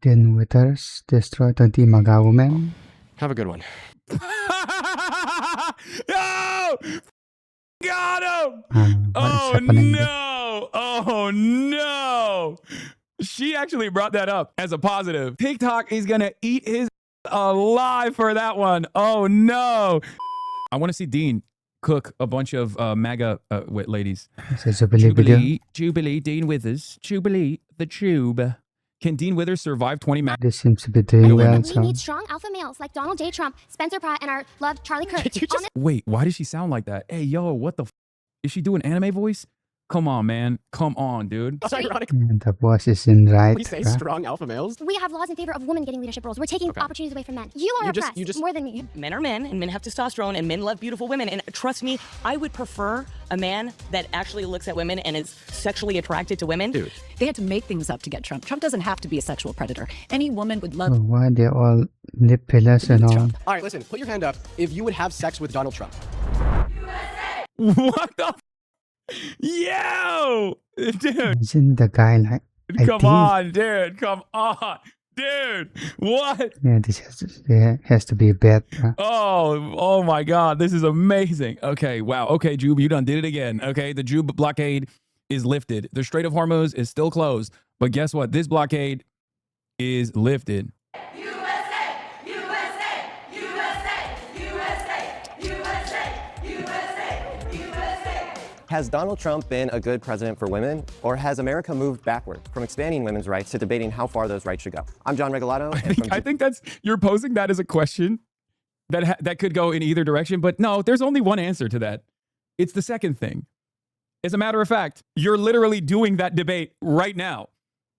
Deanwithers destroy 20 MAGA women. Have a good one. Yo! Got him! What is Oh happening? no! Oh no! She actually brought that up as a positive. TikTok is gonna eat his alive for that one. Oh no! I want to see Dean cook a bunch of MAGA ladies. It's a Jubilee video. Jubilee, Dean Withers, Jubilee, the tube. Can Dean Withers survive 20 MAGA? This seems to be doing well. We So need strong alpha males like Donald J. Trump, Spencer Pratt, and our loved Charlie Kirk. Wait, why does she sound like that? Hey, yo, what the f? Is she doing anime voice? Come on, man. Come on, dude. That's ironic. the boss is in right. We say bruh. strong alpha males. We have laws in favor of women getting leadership roles. We're taking opportunities away from men. You are oppressed more than me. Men are men, and men have testosterone, and men love beautiful women. And trust me, I would prefer a man that actually looks at women and is sexually attracted to women. Dude. They had to make things up to get Trump. Trump doesn't have to be a sexual predator. Any woman would love Oh, why they all lip fillers and all? Trump. All right, listen, put your hand up if you would have sex with Donald Trump. What the f? Yo! Dude, Isn't the guy like? I come think- on, dude. Come on. Dude, what? Yeah, this has to be bad. Bruh. Oh my God. This is amazing. Okay, wow. Okay, Jube, you done did it again. Okay, the Jube blockade is lifted. The Strait of Hormuz is still closed. But guess what? This blockade is lifted. Has Donald Trump been a good president for women, or has America moved backward from expanding women's rights to debating how far those rights should go? I'm John Regalado. I think that's, you're posing that as a question that could go in either direction, but no, there's only one answer to that. It's the second thing. As a matter of fact, you're literally doing that debate right now.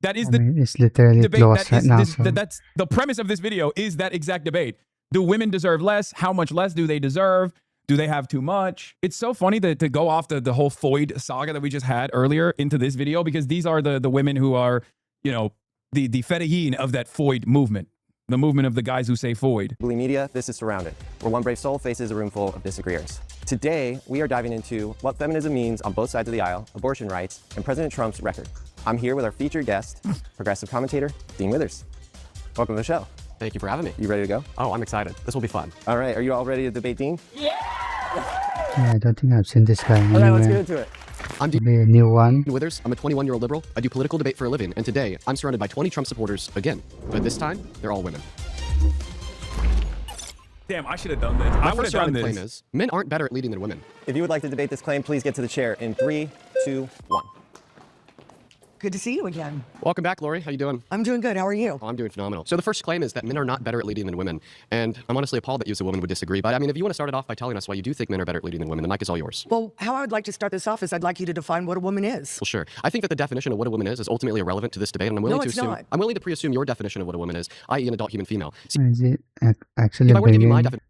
That is I the mean, it's literally debate. closed right now. So That's the premise of this video, is that exact debate. Do women deserve less? How much less do they deserve? Do they have too much? It's so funny to go off the whole Foyd saga that we just had earlier into this video, because these are the women who are, you know, the fedayeen of that Foyd movement, the movement of the guys who say Foyd. Jubilee Media, this is Surrounded, where one brave soul faces a room full of disagreeers. Today, we are diving into what feminism means on both sides of the aisle, abortion rights, and President Trump's record. I'm here with our featured guest, progressive commentator, Dean Withers. Welcome to the show. Thank you for having me. You ready to go? Oh, I'm excited. This will be fun. All right, are you all ready to debate Dean? yeah, I don't think I've seen this guy All right, let's get anywhere. into it. I'm Dean Maybe a new one. Withers. I'm a 21-year-old liberal. I do political debate for a living, and today I'm surrounded by 20 Trump supporters again. But this time, they're all women. Damn, I should have done this. My I would have first done surrounded claim this. is, men aren't better at leading than women. If you would like to debate this claim, please get to the chair in 3, 2, 1. Good to see you again. Welcome back, Lori. How you doing? I'm doing good. How are you? Oh, I'm doing phenomenal. So the first claim is that men are not better at leading than women. And I'm honestly appalled that you as a woman would disagree. But I mean, if you want to start it off by telling us why you do think men are better at leading than women, the mic is all yours. Well, how I would like to start this off is I'd like you to define what a woman is. Well, sure. I think that the definition of what a woman is ultimately irrelevant to this debate, and I'm willing No, to it's assume not. I'm willing to pre-assume your definition of what a woman is, i.e., an adult human female. See, Is it actually if I were to give you my bringing?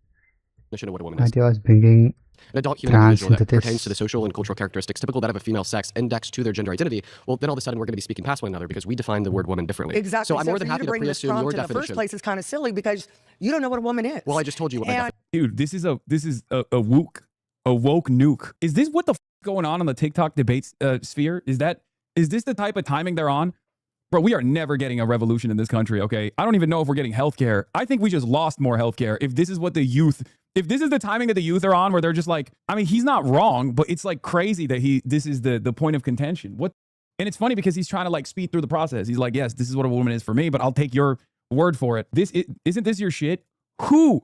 definition of what a woman Why is, they was bringing? an adult human trans individual that into this? pertains to the social and cultural characteristics typical that of a female sex indexed to their gender identity, well, then all of a sudden we're going to be speaking past one another because we define the word woman differently. Exactly. So I'm more than for you happy to bring this pre-assume prompt your in the definition. first place is kind of silly because you don't know what a woman is. Well, I just told you what my And- definition Dude, this is a woke nuke. Is this what the f going on the TikTok debate sphere? Is this the type of timing they're on? Bro, we are never getting a revolution in this country, okay? I don't even know if we're getting healthcare. I think we just lost more healthcare if this is what the youth, if this is the timing that the youth are on, where they're just like, I mean, he's not wrong, but it's like crazy that this is the point of contention. What? And it's funny because he's trying to like speed through the process. He's like, yes, this is what a woman is for me, but I'll take your word for it. Isn't this your shit? Who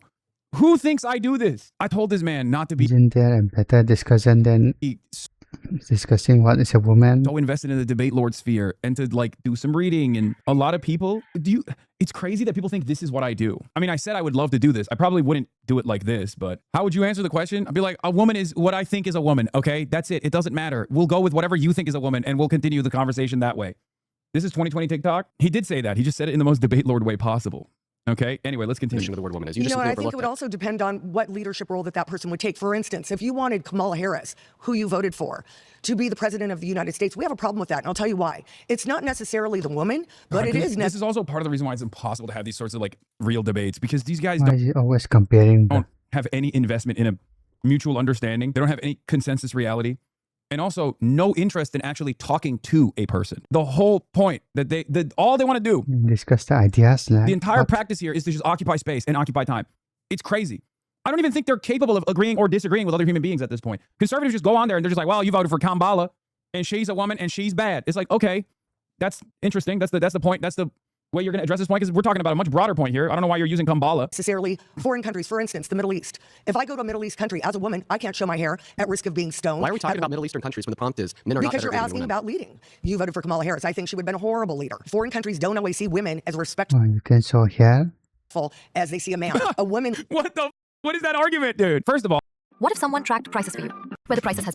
thinks I do this? I told this man not to be Isn't there a better discussion than discussing what is a woman? so invested in the debate lord sphere and to like do some reading. And a lot of people it's crazy that people think this is what I do. I mean, I said I would love to do this. I probably wouldn't do it like this, but how would you answer the question? I'd be like, a woman is what I think is a woman. Okay, that's it. It doesn't matter. We'll go with whatever you think is a woman and we'll continue the conversation that way. This is 2020 TikTok. He did say that. He just said it in the most debate lord way possible. Okay, anyway, let's continue. of the word woman is. You just know, and I simply think it overlooked would also depend on what leadership role that person would take. For instance, if you wanted Kamala Harris, who you voted for, to be the president of the United States, we have a problem with that, and I'll tell you why. It's not necessarily the woman, but it is. This is also part of the reason why it's impossible to have these sorts of like real debates, because these guys Why is he always comparing? don't have any investment in a mutual understanding. They don't have any consensus reality. and also no interest in actually talking to a person. The whole point that all they want to do, discuss the ideas. Like the entire practice here is to just occupy space and occupy time. It's crazy. I don't even think they're capable of agreeing or disagreeing with other human beings at this point. Conservatives just go on there and they're just like, well, you voted for Kamala and she's a woman and she's bad. It's like, okay, that's interesting. That's the point. That's the way you're going to address this point, because we're talking about a much broader point here. I don't know why you're using Kamala. Necessarily foreign countries, for instance, the Middle East. If I go to a Middle East country as a woman, I can't show my hair at risk of being stoned. Why are we talking about Middle Eastern countries when the prompt is men are not better because you're asking leading than women? about leading. You voted for Kamala Harris. I think she would have been a horrible leader. Foreign countries don't always see women as respectful you can show hair. as they see a man. A woman. What is that argument, dude? First of all, What if someone tracked prices for you? Where the prices has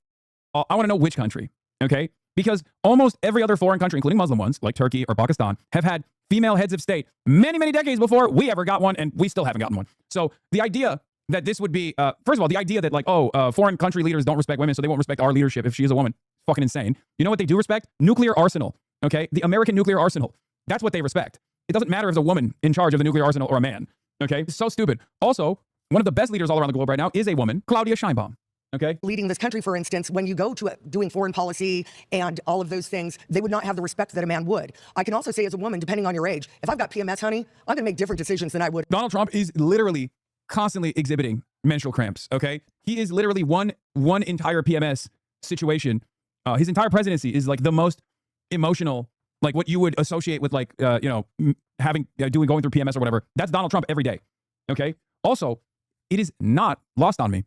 I want to know which country, okay? Because almost every other foreign country, including Muslim ones, like Turkey or Pakistan, have had female heads of state many, many decades before we ever got one, and we still haven't gotten one. So the idea that this would be, first of all, the idea that like, foreign country leaders don't respect women, so they won't respect our leadership if she is a woman, fucking insane. You know what they do respect? Nuclear arsenal, okay? The American nuclear arsenal. That's what they respect. It doesn't matter if it's a woman in charge of the nuclear arsenal or a man, okay? It's so stupid. Also, one of the best leaders all around the globe right now is a woman, Claudia Sheinbaum. Okay. Leading this country, for instance, when you go to doing foreign policy and all of those things, they would not have the respect that a man would. I can also say as a woman, depending on your age, if I've got PMS, honey, I'm going to make different decisions than I would. Donald Trump is literally constantly exhibiting menstrual cramps, okay? He is literally one entire PMS situation. His entire presidency is like the most emotional, like what you would associate with like, going through PMS or whatever. That's Donald Trump every day, okay? Also, it is not lost on me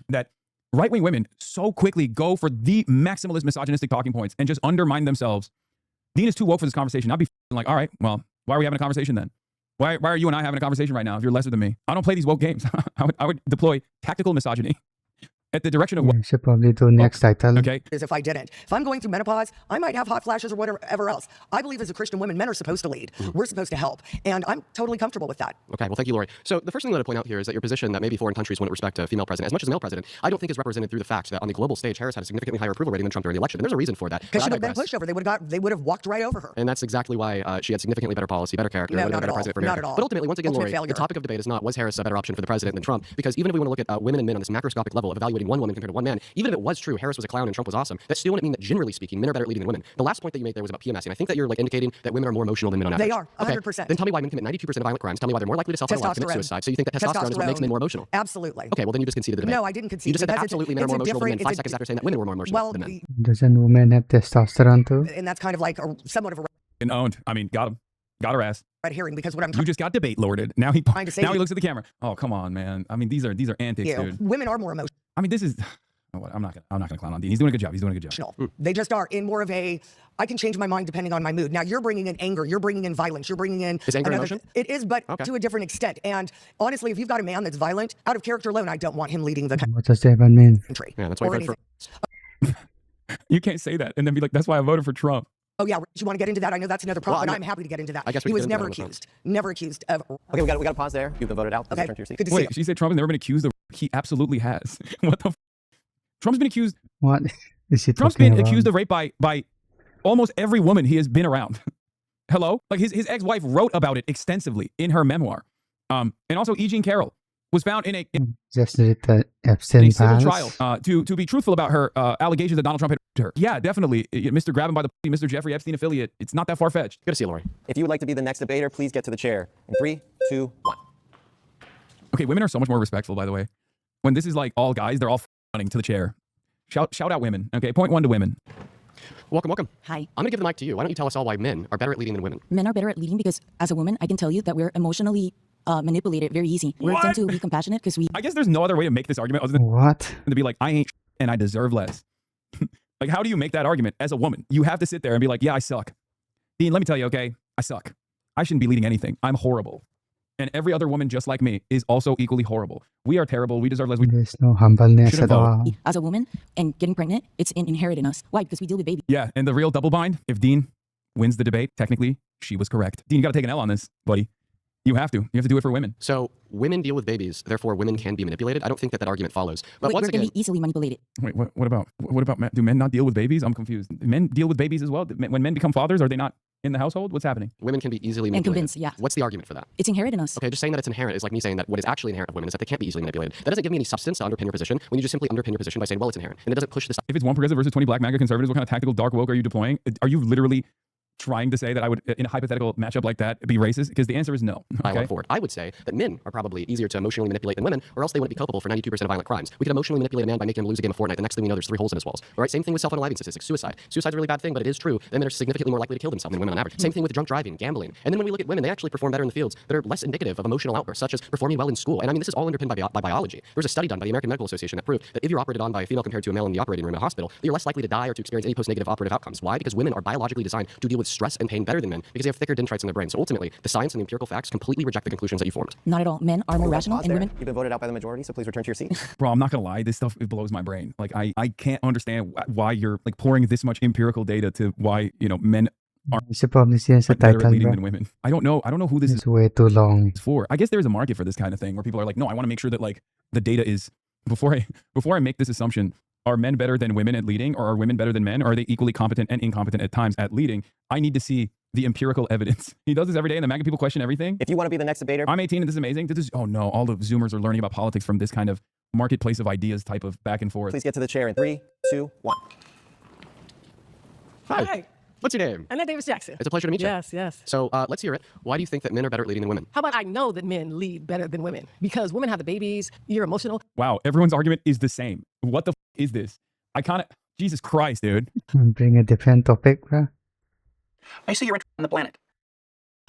that right-wing women so quickly go for the maximalist misogynistic talking points and just undermine themselves. Dean is too woke for this conversation. I'd be like, all right, well, why are we having a conversation then? Why are you and I having a conversation right now if you're lesser than me? I don't play these woke games. I would deploy tactical misogyny at the direction of You should probably do next title. Okay. Is if I didn't. If I'm going through menopause, I might have hot flashes or whatever else. I believe as a Christian woman, men are supposed to lead. We're supposed to help. And I'm totally comfortable with that. Okay, well, thank you, Lori. So the first thing I want to point out here is that your position that maybe foreign countries wouldn't respect a female president as much as a male president, I don't think is represented through the fact that on the global stage, Harris had a significantly higher approval rating than Trump during the election. And there's a reason for that. Because she would have been pushover. They would have walked right over her. And that's exactly why she had significantly better policy, better character, No, would have not been a at better all. president for Not America. at all. But ultimately, once again, Ultimate Lori, failure. the topic of debate is not, was Harris a better option for the president than Trump? Because even if we want to look at women and men on this macroscopic level of evaluating one woman compared to one man, even if it was true, Harris was a clown and Trump was awesome, that still wouldn't mean that generally speaking, men are better at leading than women. The last point that you made there was about PMS, and I think that you're like indicating that women are more emotional than men on average. They are, 100%. Okay. Then tell me why men commit 92% of violent crimes. Tell me why they're more likely to self-harm, commit suicide. So you think that testosterone is what makes men more emotional? Absolutely. Okay, well then you just conceded the debate. No, I didn't concede. You just said that because absolutely men are more emotional than men 5 seconds after saying that women were more emotional than men. Doesn't women have testosterone too? And that's kind of like somewhat of a And owned. I mean, got him. Got her ass. red herring because what I'm You just got debate lorded. Now he trying to say looks at the camera. Oh, come on, man. I mean, these are antics, dude. women are more emotional. I mean, this is. Oh, what? I'm not gonna clown on Dean. He's doing a good job. They just are in more of a, I can change my mind depending on my mood. Now you're bringing in anger, you're bringing in violence, you're bringing in. Is anger an emotion? It is, but to a different extent. And honestly, if you've got a man that's violent, out of character alone, I don't want him leading the What does that even mean? country. Yeah, that's why or you voted anything. You can't say that and then be like, that's why I voted for Trump. Oh yeah, you want to get into that? I know that's another problem, but I'm happy to get into that. I guess we he can was get into never that accused. Never accused of. Okay, we got to pause there. You've been voted out. Let's Okay, return to your seat. good to see Wait, you. she said Trump has never been accused of. He absolutely has. What the? Trump's been accused. What is he Trump's talking been about? accused of rape by almost every woman he has been around. Hello? Like his ex-wife wrote about it extensively in her memoir. And also E. Jean Carroll was found in a Just read the Epstein civil files. trial to be truthful about her allegations that Donald Trump had raped her. Yeah, definitely. Mr. Grab him by the pussy, Mr. Jeffrey Epstein affiliate. It's not that far-fetched. Good to see you, Lori. If you would like to be the next debater, please get to the chair. In 3, 2, 1. Okay, women are so much more respectful, by the way. When this is like all guys, they're all running to the chair. Shout out women. Okay, point 1 to women. Welcome. Hi. I'm going to give the mic to you. Why don't you tell us all why men are better at leading than women? Men are better at leading because as a woman, I can tell you that we're emotionally manipulated very easy. We tend to be compassionate because we... I guess there's no other way to make this argument other than What? to be like, I ain't and I deserve less. Like, how do you make that argument as a woman? You have to sit there and be like, yeah, I suck. Dean, let me tell you, okay, I suck. I shouldn't be leading anything. I'm horrible. And every other woman just like me is also equally horrible. We are terrible. We deserve less. There's no humbleness Shouldn't at vote. all. As a woman and getting pregnant, it's inherent in us. Why? Because we deal with babies. Yeah, and the real double bind, if Dean wins the debate, technically, she was correct. Dean, you got to take an L on this, buddy. You have to. You have to do it for women. So women deal with babies, therefore women can be manipulated. I don't think that argument follows. But We're once going again, to be easily manipulated. Wait, what about men? Do men not deal with babies? I'm confused. Men deal with babies as well? When men become fathers, are they not in the household? What's happening? Women can be easily And manipulated. convinced, yeah. What's the argument for that? It's inherent in us. Okay, just saying that it's inherent is like me saying that what is actually inherent of women is that they can't be easily manipulated. That doesn't give me any substance to underpin your position when you just simply underpin your position by saying, well, it's inherent. And it doesn't push this. If it's one progressive versus 20 black MAGA conservatives, what kind of tactical dark woke are you deploying? Are you literally trying to say that I would, in a hypothetical matchup like that, be racist? Because the answer is no. Okay? I would say that men are probably easier to emotionally manipulate than women, or else they wouldn't be culpable for 92% of violent crimes. We could emotionally manipulate a man by making him lose a game of Fortnite. The next thing we know, there's 3 holes in his walls. All right, same thing with self-unaliving statistics, suicide. Suicide's a really bad thing, but it is true that men are significantly more likely to kill themselves than women on average. Same thing with drunk driving, gambling. And then when we look at women, they actually perform better in the fields that are less indicative of emotional outbursts, such as performing well in school. And I mean, this is all underpinned by biology. There was a study done by the American Medical Association that proved that if you're operated on by a female compared to a male in the operating room at a hospital, you're less likely to die or to experience any post-negative operative outcomes. Why? Because women are biologically designed to deal with stress and pain better than men because they have thicker dendrites in their brain. So ultimately, the science and the empirical facts completely reject the conclusions that you formed. Not at all. Men are more rational and women. You've been voted out by the majority, so please return to your seat. Bro, I'm not gonna lie, this stuff, it blows my brain. Like I can't understand why you're like pouring this much empirical data to why, you know, men are probably sa like, better at title, leading bro. than women. I don't know who this It's way too long. is for. I guess there's a market for this kind of thing where people are like, no, I want to make sure that like the data is before I make this assumption, are men better than women at leading, or are women better than men? Or are they equally competent and incompetent at times at leading? I need to see the empirical evidence. He does this every day, and the MAGA people question everything. If you want to be the next debater, I'm 18 and this is amazing. Oh no, all the Zoomers are learning about politics from this kind of marketplace of ideas type of back and forth. please get to the chair in 3, 2, 1. Hi. What's your name? I'm Davis Jackson. It's a pleasure to meet you. Yes, yes. So let's hear it. Why do you think that men are better at leading than women? How about I know that men lead better than women? Because women have the babies, you're emotional. Wow, everyone's argument is the same. What the is this? I kind of, Jesus Christ, dude. Bring a different topic, bro. I see you're on the planet.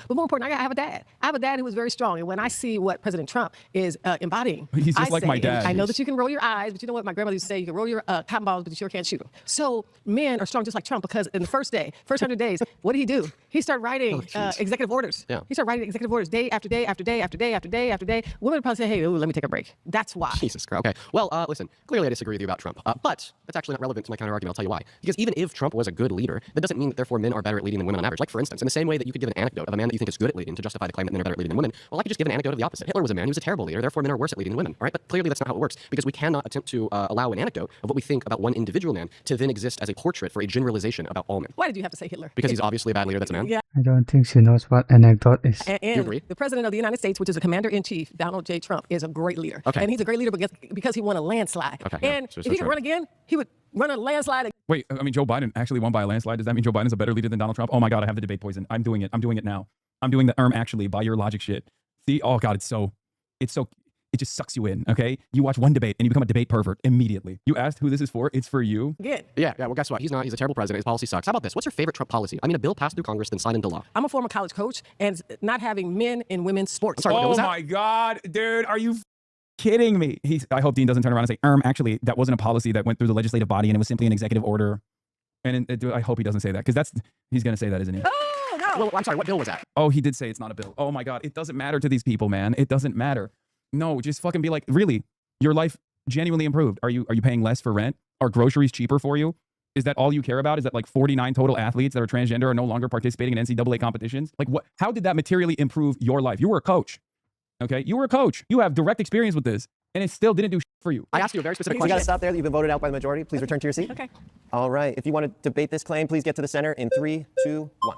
But more important, I have a dad. I have a dad who is very strong. And when I see what President Trump is embodying, He's just I like say, my dad. I know that you can roll your eyes, but you know what my grandmother used to say? You can roll your cotton balls, but you sure can't shoot them. So men are strong just like Trump because in the first 100 days, what did he do? He started writing executive orders. Yeah. He started writing executive orders day after day after day after day after day after day. Women would probably say, hey, ooh, let me take a break. That's why. Jesus Christ. Okay. Well, listen, clearly I disagree with you about Trump. But that's actually not relevant to my counter-argument. I'll tell you why. Because even if Trump was a good leader, that doesn't mean that therefore men are better at leading than women on average. Like, for instance, in the same way that you could give an anecdote of a man that you think is good at leading to justify the claim that men are better at leading than women, well, I could just give an anecdote of the opposite. Hitler was a man who was a terrible leader, therefore men are worse at leading than women. All right? But clearly that's not how it works because we cannot attempt to allow an anecdote of what we think about one individual man to then exist as a portrait for a generalization about all men. Why did you have to say Hitler? Because he's obviously a bad leader that's a man? Yeah. I don't think she knows what anecdote is. And You agree? the president of the United States, which is the commander-in-chief, Donald J. Trump, is a great leader. Okay. And he's a great leader because he won a landslide. Okay, yeah. And So if he could run again, he would run a landslide. Wait, I mean, Joe Biden actually won by a landslide. Does that mean Joe Biden's a better leader than Donald Trump? Oh my God, I have the debate poison. I'm doing it. I'm doing it now. I'm doing the actually by your logic shit. See, oh God, it just sucks you in, okay? You watch one debate and you become a debate pervert immediately. You asked who this is for, it's for you. Again. Yeah, well, guess what? He's not. He's a terrible president. His policy sucks. How about this? What's your favorite Trump policy? I mean, a bill passed through Congress, then signed into law. I'm a former college coach, and not having men in women's sports. Sorry, what Oh was that? my God, dude, are you kidding me? I hope Dean doesn't turn around and say, actually, that wasn't a policy that went through the legislative body and it was simply an executive order. And I hope he doesn't say that because he's going to say that, isn't he? Oh, no. Well, I'm sorry, what bill was that? Oh, he did say it's not a bill. Oh my God, it doesn't matter to these people, man. It doesn't matter. No, just fucking be like, really, your life genuinely improved. Are you paying less for rent? Are groceries cheaper for you? Is that all you care about? Is that like 49 total athletes that are transgender are no longer participating in NCAA competitions? Like what? How did that materially improve your life? You were a coach, okay? You were a coach. You have direct experience with this, and it still didn't do shit for you. I asked you a very specific You question. got to stop there. You've been voted out by the majority. Please return to your seat. Okay. All right. If you want to debate this claim, please get to the center in 3, 2, 1.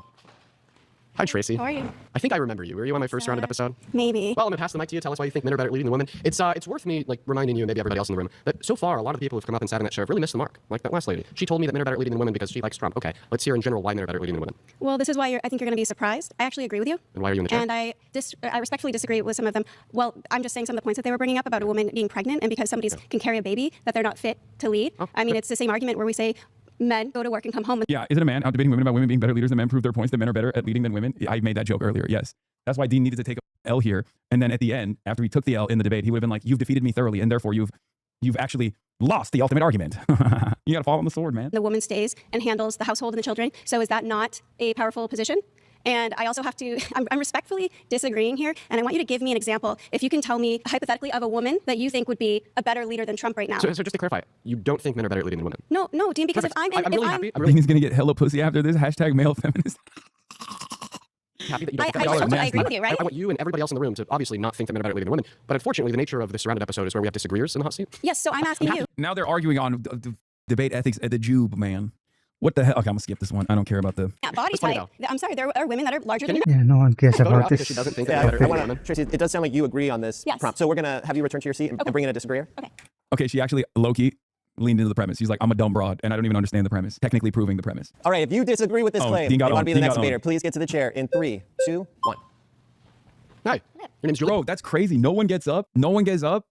Hi, Tracy. How are you? I think I remember you. Were you on my first rounded episode? Maybe. Well, I'm gonna pass the mic to you. Tell us why you think men are better at leading than women. It's worth me like reminding you and maybe everybody else in the room that so far a lot of the people who've come up and sat on that show have really missed the mark. Like that last lady. She told me that men are better at leading than women because she likes Trump. Okay, let's hear in general why men are better at leading than women. Well, this is why I think you're going to be surprised. I actually agree with you. And why are you in the chair? And I respectfully disagree with some of them. Well, I'm just saying some of the points that they were bringing up about a woman being pregnant and because somebody can carry a baby that they're not fit to lead. I mean, it's the same argument where we say men go to work and come home. Yeah, isn't a man out debating women about women being better leaders than men prove their points that men are better at leading than women? I made that joke earlier, yes. That's why Dean needed to take a L here. And then at the end, after he took the L in the debate, he would have been like, you've defeated me thoroughly, and therefore you've actually lost the ultimate argument. You got to fall on the sword, man. The woman stays and handles the household and the children. So is that not a powerful position? And I also have to, I'm respectfully disagreeing here, and I want you to give me an example. If you can tell me hypothetically of a woman that you think would be a better leader than Trump right now. So just to clarify, you don't think men are better at leading than women? No, Dean, because Perfect. if I'm really happy. I'm Dean is going to get hella pussy after this. # male feminist. happy that you don't I agree with you, right? I want you and everybody else in the room to obviously not think that men are better at leading than women. But unfortunately, the nature of this rounded episode is where we have disagreeers in the hot seat. Yes, so I'm asking you. Now they're arguing on debate ethics at the Jube, man. What the hell? Okay, I'm gonna skip this one. I don't care about the. Yeah, body That's funny, type. I'm sorry, there are women that are larger than me. Yeah, no one cares Vote her about out because this. she doesn't think Yeah, that I want to, Tracy, it does sound like you agree on this Yes. prompt. So we're going to have you return to your seat and bring in a disagreeer. Okay. Okay, she actually low-key leaned into the premise. She's like, I'm a dumb broad, and I don't even understand the premise. Technically proving the premise. All right, if you disagree with this claim, Dean you got want to owned. be the Dean next got debater, owned. please get to the chair in 3, 2, 1. Hi, your name's Jubilee. Bro, that's crazy. No one gets up. No one gets up.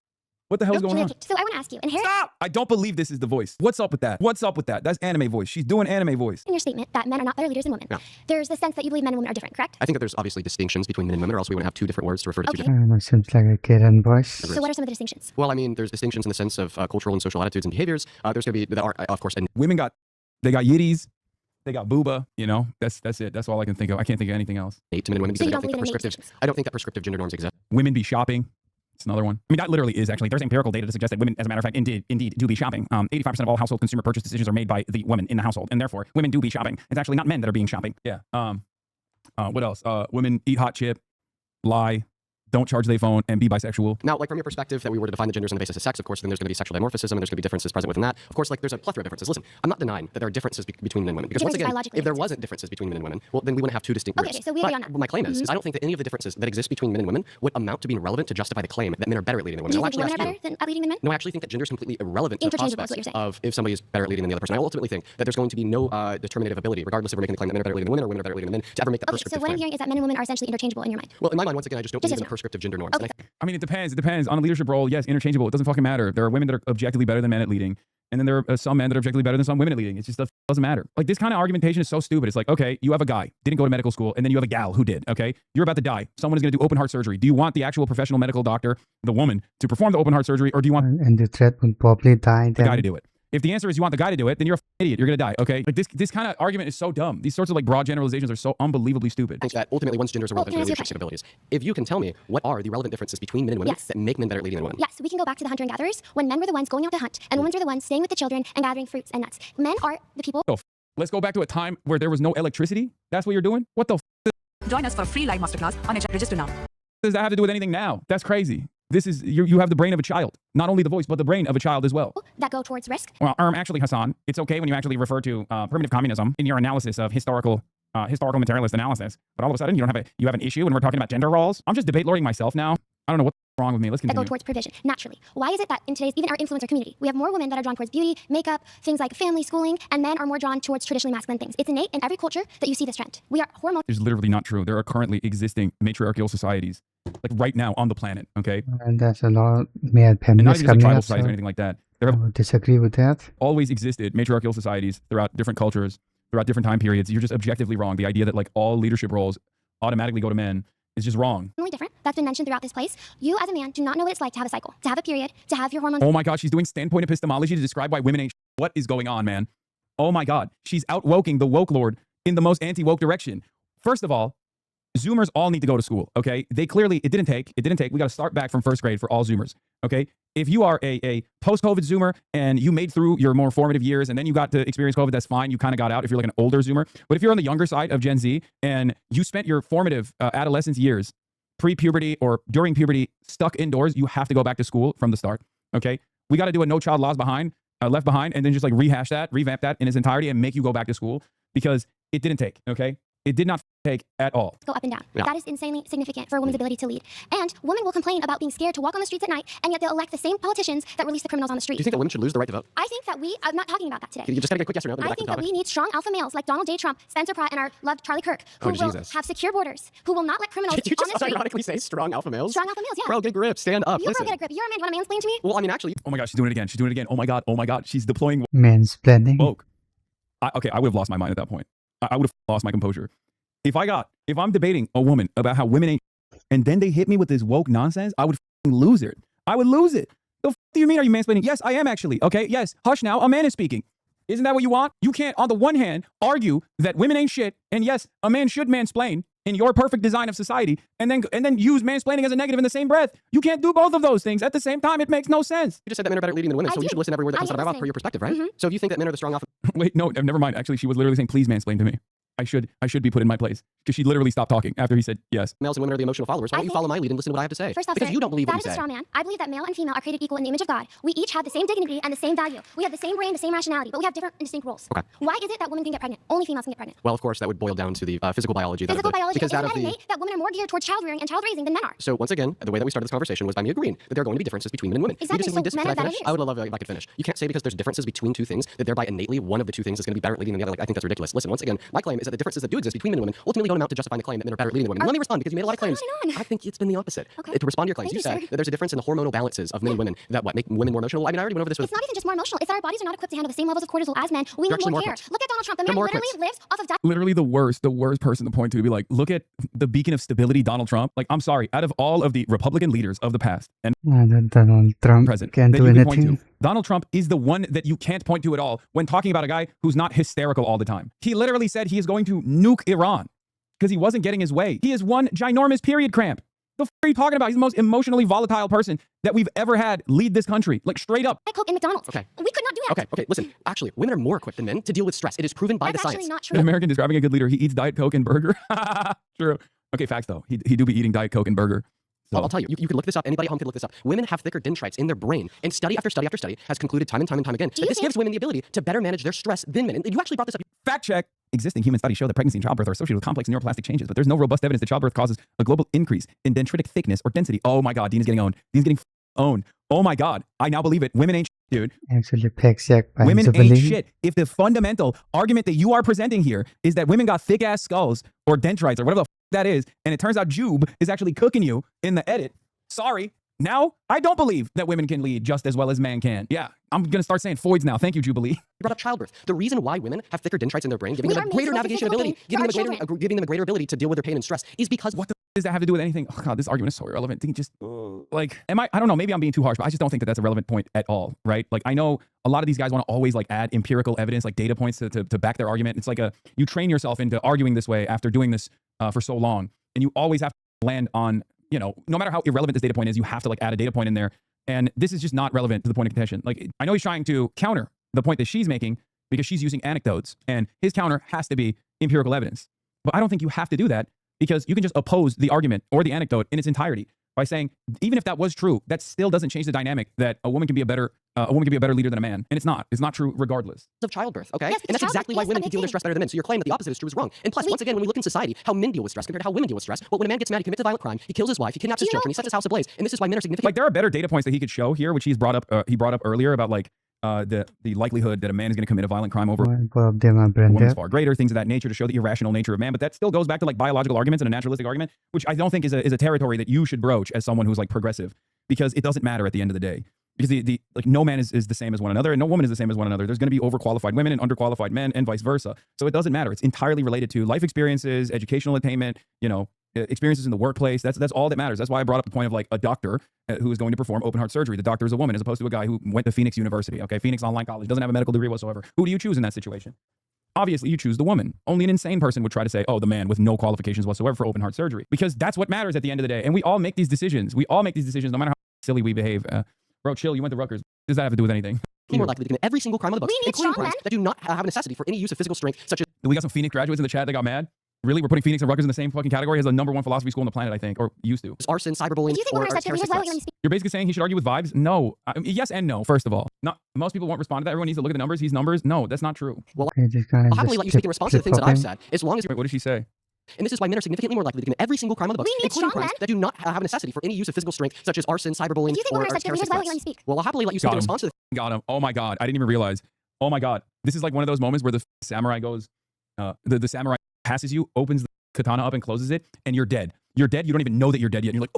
What the hell's going on? So I want to ask you, inherent Stop! I don't believe this is the voice. What's up with that? What's up with that? That's anime voice. She's doing anime voice. in your statement that men are not better leaders than women, Yeah. there's the sense that you believe men and women are different, correct? I think that there's obviously distinctions between men and women, or else we wouldn't have two different words to refer to two Okay. I different. don't know, seems like a Karen voice. So what are some of the distinctions? Well, I mean, there's distinctions in the sense of cultural and social attitudes and behaviors. There's going to be that are, of course, Women got yitties. They got booba. You know, that's it. That's all I can think of. I can't think of anything else. innate to men and women So because you I don't don't think believe that in innate prescriptive. I don't think that prescriptive gender norms exist. Women be shopping. It's another one. I mean, that literally is actually, there's empirical data to suggest that women, as a matter of fact, indeed do be shopping. 85% of all household consumer purchase decisions are made by the women in the household, and therefore women do be shopping. It's actually not men that are being shopping. Yeah. What else? Women eat hot chip, lie, don't charge their phone, and be bisexual. Now, like from your perspective that we were to define the genders on the basis of sex, of course, then there's going to be sexual dimorphism and there's going to be differences present within that. Of course, like there's a plethora of differences. Listen, I'm not denying that there are differences between men and women. Because once again, biologically if there differences. wasn't differences between men and women, well, then we wouldn't have two distinct Okay, groups. so we agree on that. My claim is I don't think that any of the differences that exist between men and women would amount to being relevant to justify the claim that men are better at leading than women. Do you I'll think women are actually better ask you. at leading than men? No, I actually think that gender is completely irrelevant to the Interchangeable is prospects what you're saying. of if somebody is better at leading than the other person. I ultimately think that there's going to be no determinative ability, regardless if we're making the claim that men are better at leading than women or women are better at leading than men, to ever make that Okay, so prescriptive what I'm claim. hearing is that men and women are essentially interchangeable in your mind. Well, in my mind, once again, I just don't Just believe in yes or no? prescriptive gender norms. Okay. And I I mean, it depends. It depends on a leadership role. Yes, interchangeable. It doesn't fucking matter. There are women that are objectively better than men at leading, and then there are some men that are objectively better than some women at leading. It's just doesn't matter. Like this kind of argumentation is so stupid. It's like, okay, you have a guy didn't go to medical school, and then you have a gal who did. Okay, you're about to die. Someone is going to do open heart surgery. Do you want the actual professional medical doctor, the woman, to perform the open heart surgery, or do you want And the threat would probably die the then. guy to do it? If the answer is you want the guy to do it, then you're an idiot. You're gonna die. Okay, like this kind of argument is so dumb. These sorts of like broad generalizations are so unbelievably stupid. think that ultimately one's genders are relevant can I to ask you a leadership capabilities. If you can tell me what are the relevant differences between men and women Yes. that make men better at leading than women. Yes, we can go back to the hunter and gatherers when men were the ones going out to hunt and women were the ones staying with the children and gathering fruits and nuts. Men are the people. Let's go back to a time where there was no electricity. That's what you're doing. What the Join us for a free live masterclass on HR. Register now. does that have to do with anything now? That's crazy. This is you have the brain of a child, not only the voice, but the brain of a child as well. That go towards risk. Well, actually, Hassan, it's okay when you actually refer to primitive communism in your analysis of historical materialist analysis, but all of a sudden you have an issue when we're talking about gender roles. I'm just debate lording myself now. I don't know what's wrong with me. Let's That go continue. towards provision naturally. Why is it that in today's, even our influencer community, we have more women that are drawn towards beauty, makeup, things like family, schooling, and men are more drawn towards traditionally masculine things? It's innate in every culture that you see this trend. We are hormone. It's literally not true. There are currently existing matriarchal societies, like right now on the planet. Okay, And there's a lot of male and not feminists even just like coming tribal up, societies or so anything like that. There I have would disagree with that. always existed matriarchal societies throughout different cultures, throughout different time periods. You're just objectively wrong. The idea that like all leadership roles automatically go to men is just wrong. Different. That's been mentioned throughout this place. You as a man do not know what it's like to have a cycle, to have a period, to have your hormones. Oh my God, she's doing standpoint epistemology to describe why women ain't. What is going on, man? Oh my God, she's outwoking the woke lord in the most anti-woke direction. First of all, Zoomers all need to go to school, okay? They clearly, it didn't take. We got to start back from first grade for all Zoomers, okay? If you are a post-COVID Zoomer and you made through your more formative years and then you got to experience COVID, that's fine. You kind of got out if you're like an older Zoomer. But if you're on the younger side of Gen Z and you spent your formative adolescence years, pre-puberty or during puberty, stuck indoors, you have to go back to school from the start, okay? We got to do a no child left behind, and then just like rehash that, revamp that in its entirety and make you go back to school because it didn't take, okay? It did not take at all. Go up and down. Yeah. That is insanely significant for a woman's ability to lead. And women will complain about being scared to walk on the streets at night, and yet they'll elect the same politicians that release the criminals on the Do street. you think that women should lose the right to vote? I think that I'm not talking about that today. You just gotta get a quick yes or no. Then I go back to think the that topic. we need strong alpha males like Donald J. Trump, Spencer Pratt, and our loved Charlie Kirk, who Oh, will Jesus. have secure borders, who will not let criminals Did you on just the street. ironically say strong alpha males? Strong alpha males, yeah. Bro, get a grip. Stand up. You Listen. girl, get a grip. You're a man. You want to mansplain to me? Well, I mean, actually, Oh my God, she's doing it again. She's doing it again. Oh my God. She's deploying Mansplaining. woke. I would have lost my mind at that point. I would have lost my composure. If I'm debating a woman about how women ain't, and then they hit me with this woke nonsense, I would lose it. I would lose it. The do you mean? Are you mansplaining? Yes, I am actually. Okay, yes. Hush now. A man is speaking. Isn't that what you want? You can't, on the one hand, argue that women ain't shit, and yes, a man should mansplain in your perfect design of society, and then use mansplaining as a negative in the same breath. You can't do both of those things at the same time. It makes no sense. you just said that men are better at leading than women, I so you do. should listen to every word that I comes out of am my mouth per listening. your perspective, right? So if you think that men are the strong alpha, Wait, no, never mind. Actually, she was literally saying, please mansplain to me. I should be put in my place because she literally stopped talking after he said yes. Males and women are the emotional followers. Why don't you follow my lead and listen to what I have to say? First off, because sir, you don't believe what that you is a say. straw man. I believe that male and female are created equal in the image of God. We each have the same dignity and the same value. We have the same brain, the same rationality, but we have different and distinct roles. Okay. Why is it that women can get pregnant? Only females can get pregnant. Well, of course, that would boil down to the physical biology. Physical biology. Because Isn't that that innate that women are more geared towards child rearing and child raising than men are? So once again, the way that we started this conversation was by me agreeing that there are going to be differences between men and women. Exactly. You just So men are can I better finish? leaders. I would love it if I could finish. You can't say because there's differences between two things that thereby innately one of the two things is going to be better at leading than the other. Like, I think that's ridiculous. Listen, once again, my claim is that the differences that do exist between men and women ultimately don't amount to justifying the claim that men are better at leading than women. Let me respond because you made a lot of claims. On. I think it's been the opposite. Okay. To respond to your claims, Thank you you, said sir. that there's a difference in the hormonal balances of men and women that make women more emotional. I mean, I already went over this with. It's not even just more emotional. It's that our bodies are not equipped to handle the same levels of cortisol as men. We They're need actually more more care. equipped. Look at Donald Trump. The They're man more literally equipped. lives off of diet. Literally the worst person to point to be like, look at the beacon of stability, Donald Trump. Like, I'm sorry, out of all of the Republican leaders of the past and Donald Trump present can't that do you can point anything. to, Donald Trump is the one that you can't point to at all when talking about a guy who's not hysterical all the time. He literally said he is going to nuke Iran because he wasn't getting his way. He is one ginormous period cramp. The f are you talking about? He's the most emotionally volatile person that we've ever had lead this country. Like, straight up. Coke in McDonald's. Okay. We could not do that. Okay, listen. Actually, women are more equipped than men to deal with stress. It is proven by That's the actually science. not true. An American describing a good leader, he eats Diet Coke and burger. True. Okay, facts though. He do be eating Diet Coke and burger. So. I'll tell you, you could look this up. Anybody at home could look this up. Women have thicker dendrites in their brain, and study after study after study has concluded time and time again that this gives women the ability to better manage their stress than men. And you actually brought this up. Fact check. Existing human studies show that pregnancy and childbirth are associated with complex neuroplastic changes, but there's no robust evidence that childbirth causes a global increase in dendritic thickness or density. Oh my God, Dean is getting owned. Dean's getting owned. Oh my God, I now believe it. Women ain't shit, dude. Actually, Pexiac by Women Jubilee. ain't shit. If the fundamental argument that you are presenting here is that women got thick ass skulls or dendrites or whatever the that is, and it turns out Jube is actually cooking you in the edit, sorry. Now, I don't believe that women can lead just as well as man can. Yeah, I'm going to start saying Foids now. Thank you, Jubilee. You brought up childbirth. The reason why women have thicker dendrites in their brain, giving them a greater navigation ability, giving them a greater ability to deal with their pain and stress, is because what the does that have to do with anything? Oh God, this argument is so irrelevant. Just like, I don't know, maybe I'm being too harsh, but I just don't think that that's a relevant point at all, right? Like, I know a lot of these guys want to always like add empirical evidence, like data points to back their argument. It's like you train yourself into arguing this way after doing this for so long, and you always have to land on, you know, no matter how irrelevant this data point is, you have to like add a data point in there. And this is just not relevant to the point of contention. Like, I know he's trying to counter the point that she's making because she's using anecdotes, and his counter has to be empirical evidence. But I don't think you have to do that, because you can just oppose the argument or the anecdote in its entirety by saying, even if that was true, that still doesn't change the dynamic that a woman can be a better leader than a man. And it's not true regardless. Of childbirth, okay? Yes, and that's exactly why women can deal with their stress better than men. So your claim that the opposite is true is wrong. And plus, once again, when we look in society, how men deal with stress compared to how women deal with stress, well, when a man gets mad, he commits a violent crime, he kills his wife, he kidnaps his children, he sets his house ablaze. And this is why men are significant. Like, there are better data points that he could show here, which he brought up earlier about like the likelihood that a man is going to commit a violent crime over a woman is far greater, things of that nature, to show the irrational nature of man. But that still goes back to like biological arguments and a naturalistic argument, which I don't think is a territory that you should broach as someone who's like progressive, because it doesn't matter at the end of the day. Because like no man is the same as one another, and no woman is the same as one another. There's going to be overqualified women and underqualified men, and vice versa. So it doesn't matter. It's entirely related to life experiences, educational attainment, you know, experiences in the workplace. That's all that matters. That's why I brought up the point of like a doctor who is going to perform open heart surgery. The doctor is a woman, as opposed to a guy who went to Phoenix University. Okay, Phoenix Online College, doesn't have a medical degree whatsoever. Who do you choose in that situation? Obviously, you choose the woman. Only an insane person would try to say, oh, the man with no qualifications whatsoever for open heart surgery, because that's what matters at the end of the day. And we all make these decisions. We all make these decisions, no matter how silly we behave. Bro, chill. You went to Rutgers. Does that have to do with anything? More likely to commit every single crime on the books, including crimes that do not have a necessity for any use of physical strength, such as. We got some Phoenix graduates in the chat that got mad. Really? We're putting Phoenix and Rutgers in the same fucking category as the #1 philosophy school on the planet, I think, or used to. Arson, cyberbullying, or terrorist threats. You're basically saying he should argue with vibes? No. Yes and no, first of all. Most people won't respond to that. Everyone needs to look at the numbers. He's numbers. No, that's not true. Well, I'll happily let you speak in response to the things that I've said, as long as you're... Wait, what did she say? And this is why men are significantly more likely to commit every single crime on the books, including crimes that do not have a necessity for any use of physical strength, such as arson, cyberbullying, or terrorist threats. Well, I'll happily let you speak in response to the... Got him. Oh my God. I didn't even realize. Oh my God. This is like one of those moments where the samurai goes, the samurai passes you, opens the katana up and closes it, and you're dead. You're dead. You don't even know that you're dead yet. And you're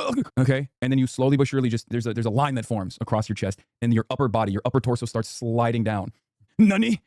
like, okay. And then you slowly but surely just, there's a line that forms across your chest, and your upper body, your upper torso starts sliding down. Nani?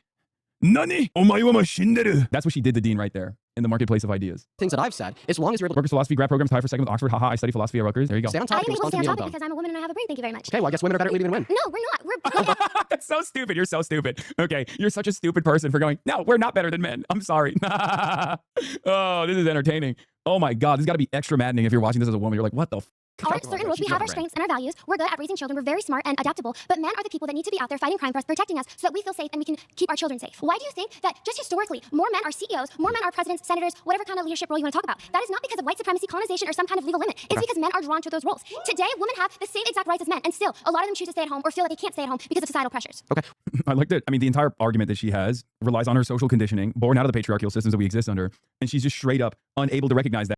Omae wa shinderu. That's what she did to Dean right there in the marketplace of ideas. Things that I've said, as long as you're able to... Rutgers philosophy grad program tied for second with Oxford. Haha, I study philosophy at Rutgers. There you go. Stay on topic. I didn't stay on topic because I'm a woman and I have a brain. Thank you very much. Okay, well, I guess women are better at leading than men. No, we're not. We're That's so stupid. You're so stupid. Okay, you're such a stupid person for going, no, we're not better than men. I'm sorry. Oh, this is entertaining. Oh my God, this has got to be extra maddening if you're watching this as a woman. You're like, what the are certain rules. We have our strengths and our values. We're good at raising children. We're very smart and adaptable. But men are the people that need to be out there fighting crime for us, protecting us, so that we feel safe and we can keep our children safe. Why do you think that just historically, more men are CEOs, more men are presidents, senators, whatever kind of leadership role you want to talk about? That is not because of white supremacy, colonization, or some kind of legal limit. It's because men are drawn to those roles. Today, women have the same exact rights as men, and still, a lot of them choose to stay at home or feel like they can't stay at home because of societal pressures. Okay. I like that. I mean, the entire argument that she has relies on her social conditioning, born out of the patriarchal systems that we exist under, and she's just straight up unable to recognize that.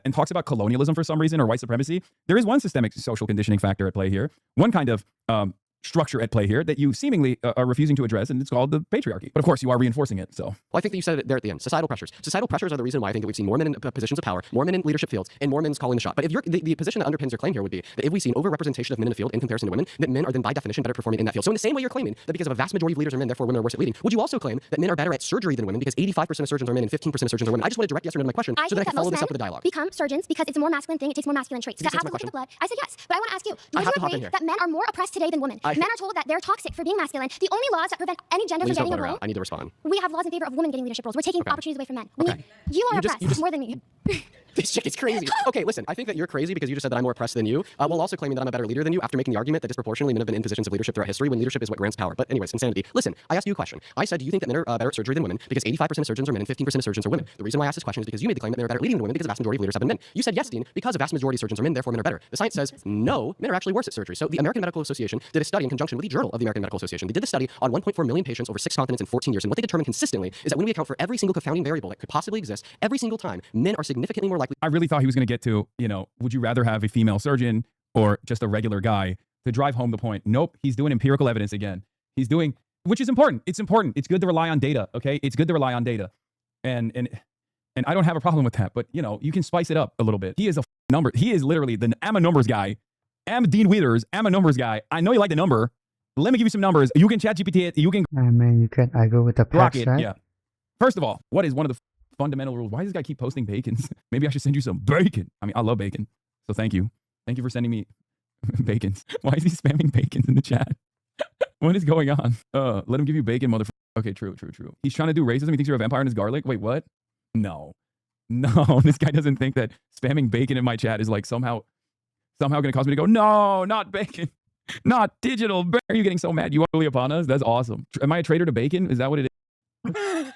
And talks about colonialism for some reason, or white supremacy. There is one systemic social conditioning factor at play here, one kind of structure at play here that you seemingly are refusing to address, and it's called the patriarchy. But of course, you are reinforcing it. So, well, I think that you said it there at the end. Societal pressures. Societal pressures are the reason why I think that we've seen more men in positions of power, more men in leadership fields, and more men calling the shot. But if you're the position that underpins your claim here would be that if we see an overrepresentation of men in the field in comparison to women, that men are then by definition better performing in that field. So in the same way you're claiming that because of a vast majority of leaders are men, therefore women are worse at leading, would you also claim that men are better at surgery than women because 85% of surgeons are men and 15% of surgeons are women? I just want to direct yes or no to my question so that I can follow this up with a dialogue. Become surgeons because it's a more masculine thing. It takes more masculine traits. That have to look at the blood. I said yes, but I want to ask you: do you agree that men are more oppressed today than women? Men are told that they're toxic for being masculine. The only laws that prevent any gender from getting a role. I need to respond. We have laws in favor of women getting leadership roles. We're taking opportunities away from men. You are oppressed more than me. This chick is crazy. Okay, listen, I think that you're crazy because you just said that I'm more oppressed than you, while also claiming that I'm a better leader than you after making the argument that disproportionately men have been in positions of leadership throughout history when leadership is what grants power. But anyways, insanity. Listen, I asked you a question. I said, do you think that men are better at surgery than women because 85% of surgeons are men and 15% of surgeons are women? The reason why I asked this question is because you made the claim that men are better at leading than women because a vast majority of leaders have been men. You said yes, Dean, because a vast majority of surgeons are men, therefore men are better. The science says no, men are actually worse at surgery. So the American Medical Association did a study in conjunction with the Journal of the American Medical Association. They did the study on 1.4 million patients over 6 continents in 14 years, and what they determined consistently is that when we account for every single confounding variable that could possibly exist, every single time, men are significantly more likely. I really thought he was going to get to, would you rather have a female surgeon or just a regular guy, to drive home the point. Nope, he's doing empirical evidence again. He's doing, which is important. It's important. It's good to rely on data, okay? It's good to rely on data. And I don't have a problem with that, but you can spice it up a little bit. He is a number. He is literally I'm a numbers guy. I'm Dean Withers. I'm a numbers guy. I know you like the number. Let me give you some numbers. You can chat GPT it. You can. I mean, you can. I go with the facts, right? Yeah. First of all, what is one of the fundamental rules? Why does this guy keep posting bacons? Maybe I should send you some bacon. I mean, I love bacon. So thank you. Thank you for sending me bacons. Why is he spamming bacons in the chat? What is going on? Let him give you bacon, motherfucker. Okay, true. He's trying to do racism. He thinks you're a vampire and his garlic. Wait, what? No, this guy doesn't think that spamming bacon in my chat is like somehow going to cause me to go, no, not bacon. Not digital. Are you getting so mad? You are really upon us? That's awesome. Am I a traitor to bacon? Is that what it is?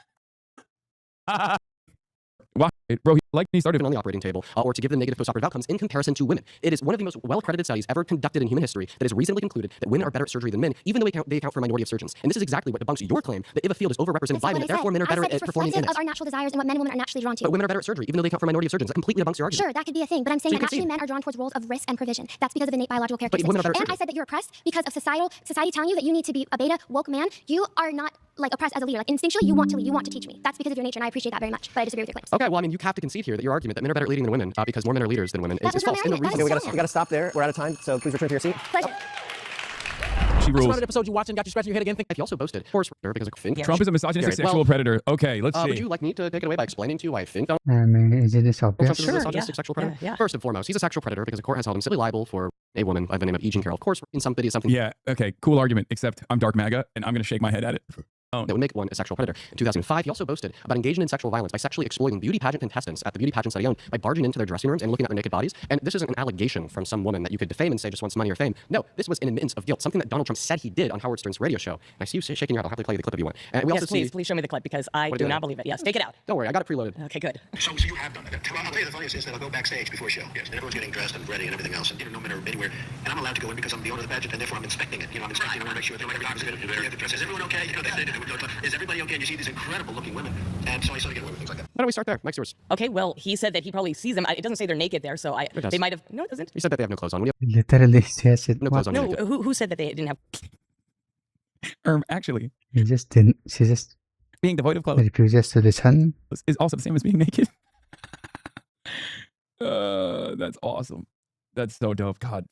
Wow, bro, he started on the operating table or to give them negative postoperative outcomes in comparison to women. It is one of the most well-accredited studies ever conducted in human history that has reasonably concluded that women are better at surgery than men, even though they account for a minority of surgeons. And this is exactly what debunks your claim that if a field is overrepresented by women, therefore men are better at performing in it. Of our natural desires and what men and women are naturally drawn to. But women are better at surgery, even though they account for a minority of surgeons. That completely debunks your argument. Sure, that could be a thing, but I'm saying that actually men are drawn towards roles of risk and provision. That's because of innate biological characteristics. But women are better at and I said that you're oppressed because of society telling you that you need to be a beta woke man. You are not like oppressed as a leader. Like instinctually, you want to lead, you want to teach me. That's because of your nature, and I appreciate that very much. But I disagree with your claims. Okay, well, I mean, you have to concede here that your argument that men are better at leading than women because more men are leaders than women is false. We got to stop there. We're out of time, so please return to your seat. Pleasure. She rules. Another episode you watching got you scratching your head again. He also boasted, of course, because Trump is a misogynistic sexual predator. Okay, let's see. Would you like me to take it away by explaining to you why I think Donald I mean, is it this obvious? Trump is a misogynistic sexual predator? Yeah. First and foremost, he's a sexual predator because the court has held him civilly liable for a woman by the name of E. Jean Carroll. Of course, in some video, something. Yeah, okay, cool argument, except I'm dark MAGA, and I'm going to shake my head at it. That would make one a sexual predator. In 2005, he also boasted about engaging in sexual violence by sexually exploiting beauty pageant contestants at the beauty pageant that he owned by barging into their dressing rooms and looking at their naked bodies. And this isn't an allegation from some woman that you could defame and say just wants money or fame. No, this was an admittance of guilt, something that Donald Trump said he did on Howard Stern's radio show. And I see you shaking your head. I'll happily play you the clip if you want. And we also please show me the clip because I do not believe it. Yes, take it out. Don't worry, I got it preloaded. Okay, good. So you have done that. Well, I'll tell you the funniest is that I'll go backstage before show. Yes, and everyone's getting dressed and ready and everything else, and no men are anywhere. And I'm allowed to go in because I'm the owner of the pageant, and therefore I'm inspecting it. I'm inspecting. I want to make sure that every dress. Is everyone okay? Is everybody okay? And you see these incredible looking women, and so I sort of get away with things like that. Why don't we start there? Mike's yours. Okay, well, he said that he probably sees them. It doesn't say they're naked there, so they might have. No, it doesn't. He said that they have no clothes on. Literally says it. No clothes on. No, who said that they didn't have? Actually, he just didn't. She just being devoid of clothes refuses to listen. Is also the same as being naked. That's awesome. That's so dope. God.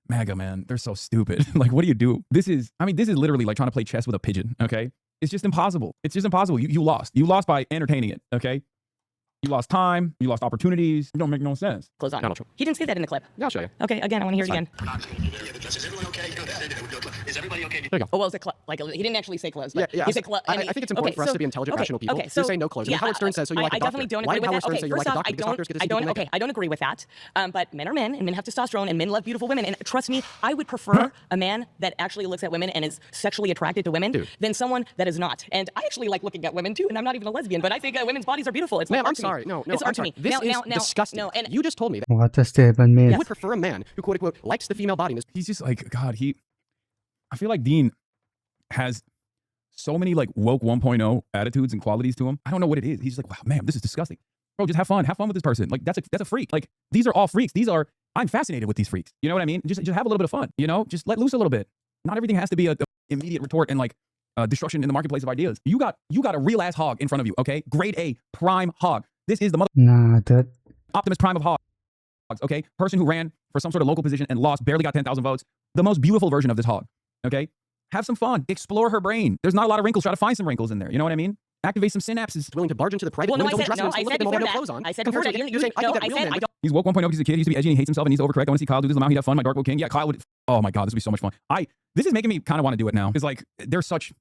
MAGA, man, they're so stupid. Like, what do you do? This is literally like trying to play chess with a pigeon, okay? It's just impossible. It's just impossible. You lost. You lost by entertaining it, okay? You lost time. You lost opportunities. It don't make no sense. Close on. He didn't say that in the clip. Yeah, I'll show you. Okay, again, I want to hear it again. Is everyone okay? Is everybody okay? There you go. Oh, well, it's like he didn't actually say clothes. But Yeah. he said I think it's important for us to be intelligent, rational people. So You say no clothes. I mean, Howard Stern says so. You like a I doctor. definitely don't Why agree did with Howard that. Stern say you like a First off, doctor? Because doctors get to see people naked. I don't agree with that. But men are men, and men have testosterone, and men love beautiful women. And trust me, I would prefer a man that actually looks at women and is sexually attracted to women than someone that is not. And I actually like looking at women too, and I'm not even a lesbian, but I think women's bodies are beautiful. It's like I'm sorry. No, it's art to me. This is disgusting. No, and you just told me that. What does that even mean? You would prefer a man who, quote unquote, likes the female body. He's just like, God, I feel like Dean has so many like woke 1.0 attitudes and qualities to him. I don't know what it is. He's just like, wow, man, this is disgusting. Bro, just have fun. Have fun with this person. Like, that's a freak. Like, these are all freaks. I'm fascinated with these freaks. You know what I mean? Just have a little bit of fun, you know? Just let loose a little bit. Not everything has to be a immediate retort and like destruction in the marketplace of ideas. You got a real ass hog in front of you, okay? Grade A, prime hog. This is the Optimus Prime of hogs, okay? Person who ran for some sort of local position and lost, barely got 10,000 votes. The most beautiful version of this hog, okay? Have some fun. Explore her brain. There's not a lot of wrinkles. Try to find some wrinkles in there. You know what I mean? Activate some synapses. Willing to barge into the private. Well, no, I said before that. I said before that. He's woke 1.0. He's a kid. He used to be edgy and he hates himself and he's overcorrect. I want to see Kyle do this. He'd have fun. My dark woke king. Yeah, Kyle would. Oh my God, this would be so much fun. This is making me kind of want to do it now because like they're such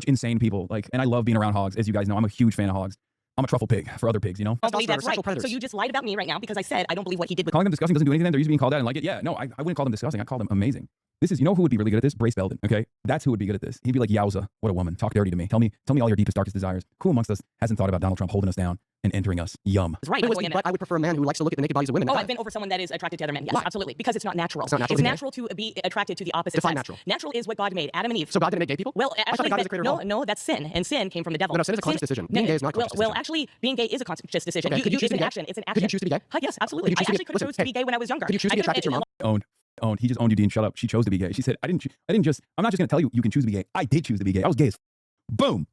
insane people. Like, and I love being around hogs. As you guys know, I'm a huge fan of hogs. I'm a truffle pig for other pigs, you know? I believe that's right. So you just lied about me right now because I said I don't believe what he did with calling them disgusting doesn't do anything. They're used to being called out and like it. Yeah, no, I wouldn't call them disgusting. I call them amazing. This is, you know who would be really good at this? Brace Belden, okay? That's who would be good at this. He'd be like, yowza, what a woman. Talk dirty to me. Tell me all your deepest, darkest desires. Who amongst us hasn't thought about Donald Trump holding us down and entering us? Yum. That's right. But I would prefer a man who likes to look at the naked bodies of women. Oh, I've been over someone that is attracted to other men. Yes, absolutely. Because it's not natural. It's not natural. It's natural to be attracted to the opposite Define sex. natural. Natural is what God made, Adam and Eve. So God didn't make gay people? Well, actually, God is the creator of all. no, that's sin. And sin came from the devil. No, sin is a conscious decision. Being gay is not a conscious decision. Well, actually, being gay is a conscious decision. Okay. Could you choose to be gay? Action. It's an action. Could you choose to be gay? Yes, absolutely. I actually could have chosen to be gay when I was younger. Could you choose to be attracted to your mom? Owned. He just owned you, Dean. Shut up. She chose to be gay. She said, I'm not just going to tell you can choose to be gay. I did choose to be gay. I was gay as boom.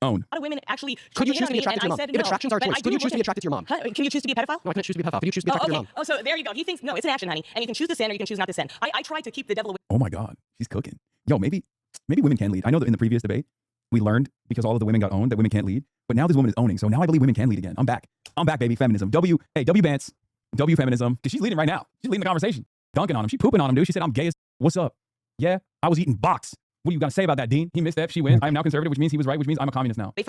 Owned. A lot of women actually. Could you choose to be attracted to your mom? If attractions are a choice, could you choose to be attracted to your mom? Can you choose to be a pedophile? No, I can't choose to be a pedophile. Could you choose to be attracted to your mom? Oh, so there you go. He thinks, no, it's an action, honey. And you can choose to sin or you can choose not to sin. I try to keep the devil away. Oh my God. She's cooking. Yo, maybe women can lead. I know that in the previous debate, we learned because all of the women got owned that women can't lead. But now this woman is owning. So now I believe women can lead again. I'm back, baby. Feminism. W Bance. W feminism. Because she's leading right now. She's leading the conversation. Dunking on him. She pooping on him, dude. She said, I'm gay as. What's up? Yeah, I was eating box. What are you going to say about that, Dean? He missed that. She wins. I am now conservative, which means he was right, which means I'm a communist now. And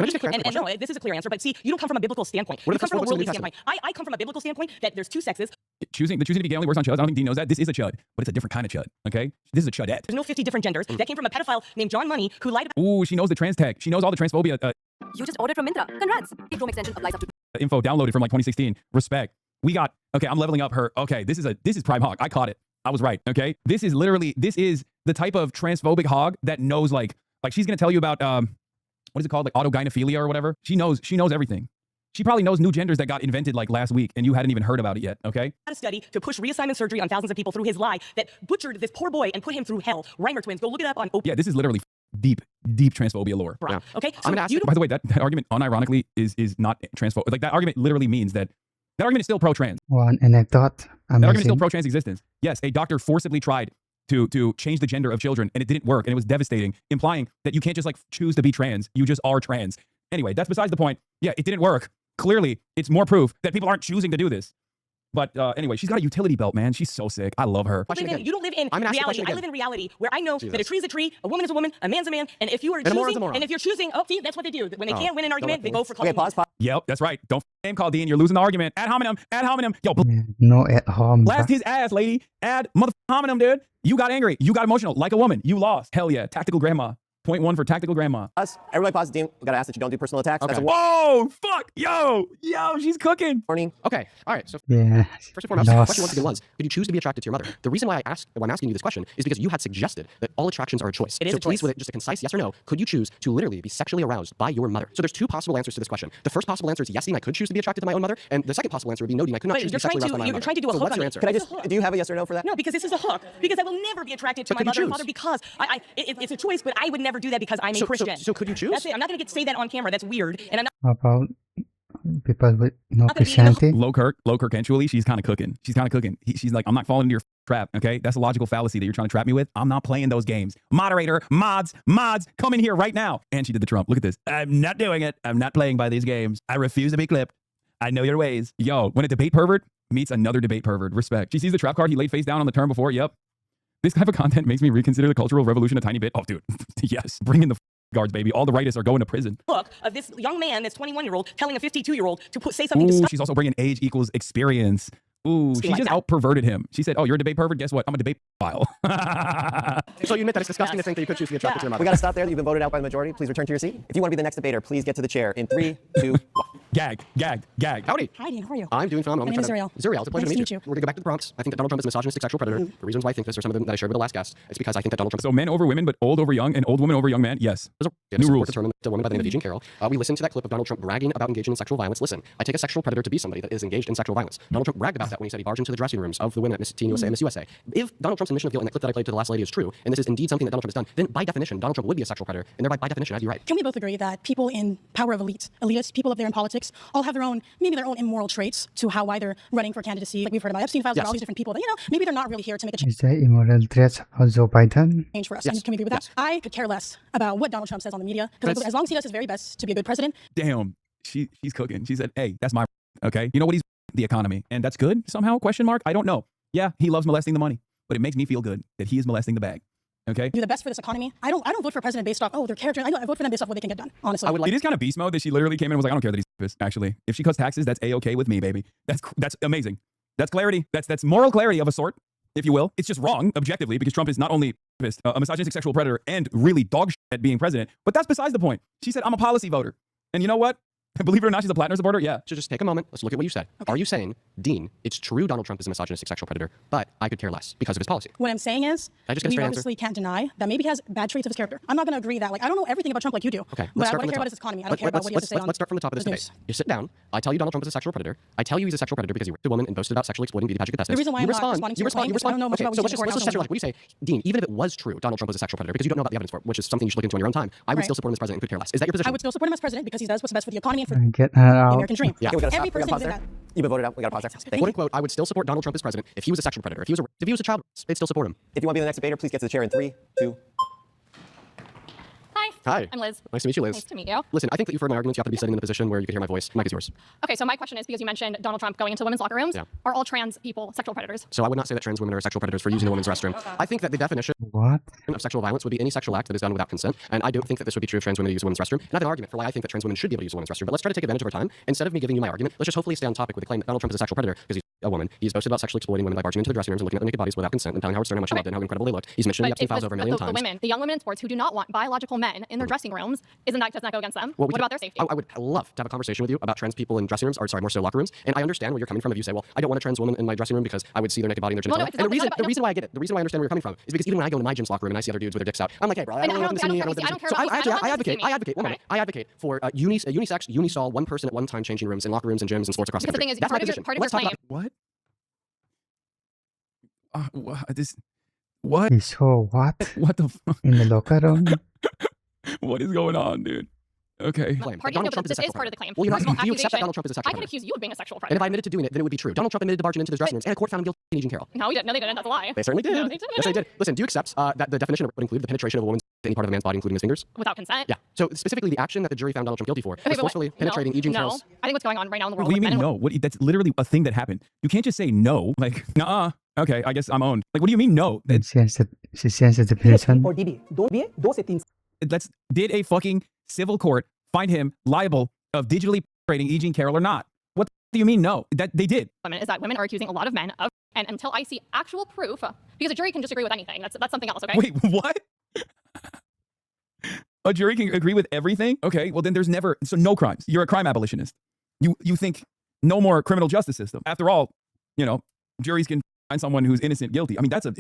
no, this is a clear answer. But see, you don't come from a biblical standpoint. You come from a worldly standpoint. I come from a biblical standpoint that there's two sexes. Choosing to be gay only works on chuds. I don't think Dean knows that. This is a chud, but it's a different kind of chud, okay? This is a chudette. There's no 50 different genders. That came from a pedophile named John Money who lied about. Ooh, she knows the trans tech. She knows all the transphobia. You just ordered from Myntra. Congrats. The Chrome extension applies up to info downloaded from like 2016. Respect. We got, okay, I'm leveling up her. Okay, this is prime hog. I caught it. I was right, okay? This is the type of transphobic hog that knows like she's going to tell you about, what is it called? Like autogynephilia or whatever. She knows everything. She probably knows new genders that got invented like last week and you hadn't even heard about it yet, okay? A study to push reassignment surgery on thousands of people through his lie that butchered this poor boy and put him through hell. Reimer twins, go look it up on Oprah. Yeah, this is literally deep transphobia lore. Yeah. Okay, so by the way, that argument unironically is not transphobic. Like that argument literally means that argument is still pro-trans. One anecdote. That argument is still pro-trans existence. Yes, a doctor forcibly tried to change the gender of children and it didn't work and it was devastating, implying that you can't just like choose to be trans. You just are trans. Anyway, that's besides the point. Yeah, it didn't work. Clearly, it's more proof that people aren't choosing to do this. But anyway, she's got a utility belt, man. She's so sick. I love her. You don't live in reality. I live in reality where I know that a tree is a tree, a woman is a woman, a man's a man, and if you are choosing, and if you're choosing, see, that's what they do. When they can't win an argument, they go for calling. Pause. Yep, that's right. Don't name call Dean. You're losing the argument. Ad hominem. Yo, no ad hominem. Blast his ass, lady. Ad hominem, dude. You got angry. You got emotional. Like a woman. You lost. Hell yeah. Tactical grandma. Point 1 for tactical grandma. Everybody pause, Dean. We gotta ask that you don't do personal attacks. Okay. Whoa, fuck, yo, she's cooking. Morning. Okay, all right. So yeah. First and foremost, the question once again was, could you choose to be attracted to your mother? The reason why I'm asking you this question is because you had suggested that all attractions are a choice. It is so a please, choice. with it, just a concise yes or no, could you choose to literally be sexually aroused by your mother? So there's two possible answers to this question. The first possible answer is yes, Dean, I could choose to be attracted to my own mother, and the second possible answer would be no, Dean, I could not choose to be sexually aroused by my own mother. You're trying to do a hook. So what's your answer? Can I just? Do you have a yes or no for that? No, because this is a hook. Because I will never be attracted to my mother and father because it's a choice, but I would never do that because I'm a Christian. So could you choose? That's it. I'm not going to say that on camera. That's weird. And I'm not. How about people with no Christianity? Low Kirk actually, she's kind of cooking. She's like, I'm not falling into your trap, okay? That's a logical fallacy that you're trying to trap me with. I'm not playing those games. Moderator, mods, come in here right now. And she did the Trump. Look at this. I'm not doing it. I'm not playing by these games. I refuse to be clipped. I know your ways. Yo, when a debate pervert meets another debate pervert, respect. She sees the trap card. He laid face down on the turn before. Yep. This type of content makes me reconsider the Cultural Revolution a tiny bit. Oh, dude. Yes. Bring in the guards, baby. All the rightists are going to prison. Look of this young man, this 21-year-old, telling a 52-year-old to say something disgusting. She's also bringing age equals experience. Ooh, she like just that. out-perverted him. She said, oh, you're a debate pervert? Guess what? I'm a debate file. So you admit that it's disgusting to think that you could choose to be attracted to your mother. We got to stop there. You've been voted out by the majority. Please return to your seat. If you want to be the next debater, please get to the chair in 3, 2, 1. Gagged. Howdy. Hi, Dean. How are you? I'm doing phenomenal. My name is Zuriel. Zuriel, it's a pleasure Nice to to meet you. We're going to go back to the prompts. I think that Donald Trump is a misogynistic sexual predator. The reasons why I think this are some of them that I shared with the last guest. It's because I think that Donald Trump So men over women, but old over young, and old woman over young man? Yes. New rules. A woman by the name of Eugene Carroll. We listened to that clip of Donald Trump bragging about engaging in sexual violence. Listen, I take a sexual predator to be somebody that is engaged in sexual violence. Donald Trump bragged about that when he said he barged into the dressing rooms of the women at Miss Teen USA and Miss USA. If Donald Trump's admission of guilt in that clip that I played to the last lady is true, and this is indeed something that Donald Trump has done, then by definition, Donald Trump would be a sexual predator, and thereby by definition, I'd be right. Can we both agree that people in power of elitists, people up there in politics, all have their own, maybe their own immoral traits to why they're running for candidacy? Like we've heard about Epstein files, and all these different people that, maybe they're not really here to make a change. Is there immoral threats about Joe Biden? For us. Can we agree with that? I could care less about what Donald Trump says on the media, because as long as he does his very best to be a good president. Damn, she's cooking. She said, hey, that's my okay. You know what? He's the economy, and that's good somehow? Question mark. I don't know. Yeah, he loves molesting the money, but it makes me feel good that he is molesting the bag. Okay. Do the best for this economy. I don't vote for a president based off their character. I vote for them based off what they can get done. Honestly, it is kind of beast mode that she literally came in and was like, I don't care that he's pissed. Actually, if she cuts taxes, that's a-okay with me, baby. That's amazing. That's clarity. That's moral clarity of a sort, if you will. It's just wrong objectively because Trump is not only a misogynistic sexual predator and really dog shit at being president, but that's besides the point. She said, I'm a policy voter, and you know what? Believe it or not, she's a Plattner supporter. Yeah. So just take a moment. Let's look at what you said. Okay. Are you saying, Dean, it's true Donald Trump is a misogynistic sexual predator, but I could care less because of his policy? What I'm saying is, we obviously can't deny that maybe he has bad traits of his character. I'm not going to agree that. I don't know everything about Trump like you do. Okay. But what I care about is his economy. I don't care about what he has to say on. Let's start from the top of this debate. You sit down. I tell you Donald Trump is a sexual predator. I tell you he's a sexual predator because he raped a woman and boasted about sexually exploiting beauty pageant contestants. The reason why I'm not responding to your claim is I don't know much about what you let's just what do you say, Dean? Even if it was true, Donald Trump was a sexual predator because you don't know about the evidence for it, which is something you should look into on your own time. I would still support him as president and could care less. Is that your position? I would still support him as president because he does what's best for the economy and for Get the her out. American dream. Yeah. Every person within that. You've been voted out. We got to pause there. Quote unquote, I would still support Donald Trump as president if he was a sexual predator. If he was a child, I'd still support him. If you want to be the next debater, please get to the chair in 3, 2. Hi. I'm Liz. Nice to meet you, Liz. Nice to meet you. Listen, I think that you've heard my arguments. You have to be sitting in a position where you can hear my voice. Mic is yours. Okay, so my question is, because you mentioned Donald Trump going into women's locker rooms, are all trans people sexual predators? So I would not say that trans women are sexual predators for using a women's restroom. I think that the definition of sexual violence would be any sexual act that is done without consent, and I don't think that this would be true of trans women who use a women's restroom. And I have an argument for why I think that trans women should be able to use a women's restroom, but let's try to take advantage of our time. Instead of me giving you my argument, let's just hopefully stay on topic with the claim that Donald Trump is a sexual predator because he's a woman. He's boasted about sexually exploiting women by barging into the dressing rooms and looking at their naked bodies without consent and telling Howard Stern how much he loved it and how incredible they looked. He's mentioned the Epstein files over a million times. The young women in sports who do not want biological men in their dressing rooms, doesn't that go against them? What about their safety? I would love to have a conversation with you about trans people in dressing rooms, or sorry, more so locker rooms. And I understand where you're coming from if you say, well, I don't want a trans woman in my dressing room because I would see their naked body and their genitalia. And the reason why I get it, the reason why I understand where you're coming from is because even when I go into my gym's locker room and I see other dudes with their dicks out, I'm like, hey, bro, I don't want them to see me. I don't want them to see me. So I advocate for unisex, unisol, one person at one time changing rooms in locker rooms and gyms and sports across the country. That's my position. Part of your claim. What? What? He saw what? What the fuck? In the locker room? What is going on, dude? Okay. Donald Trump this is part of the claim. Well, do you accept that Donald Trump is a sexual predator? I can accuse you of being a sexual predator. And if I admitted to doing it, then it would be true. Donald Trump admitted to barging into the dressing rooms, and a court found him guilty of Eugene Carroll. No, he didn't. No, they didn't. That's a lie. They certainly did. No, they didn't. Yes, they did. Listen, do you accept that the definition would include the penetration of a woman's any part of a man's body, including his fingers? Without consent? Yeah. So specifically, the action that the jury found Donald Trump guilty for was forcefully penetrating Eugene Carroll's. I think what's going on right now in the world. What do you mean no? That's literally a thing that happened. You can't just say no. Like, nah. Okay, I guess I'm owned. Like, what do you mean no? She says the definition. Did a fucking civil court find him liable of digitally penetrating Eugene Carroll or not? What do you mean no? That they did. Is that women are accusing a lot of men of, and until I see actual proof, because a jury can disagree with anything. That's something else. Okay. Wait, what? A jury can agree with everything? Okay, well then there's never no crimes. You're a crime abolitionist. You think no more criminal justice system. After all, juries can find someone who's innocent guilty. I mean, that's a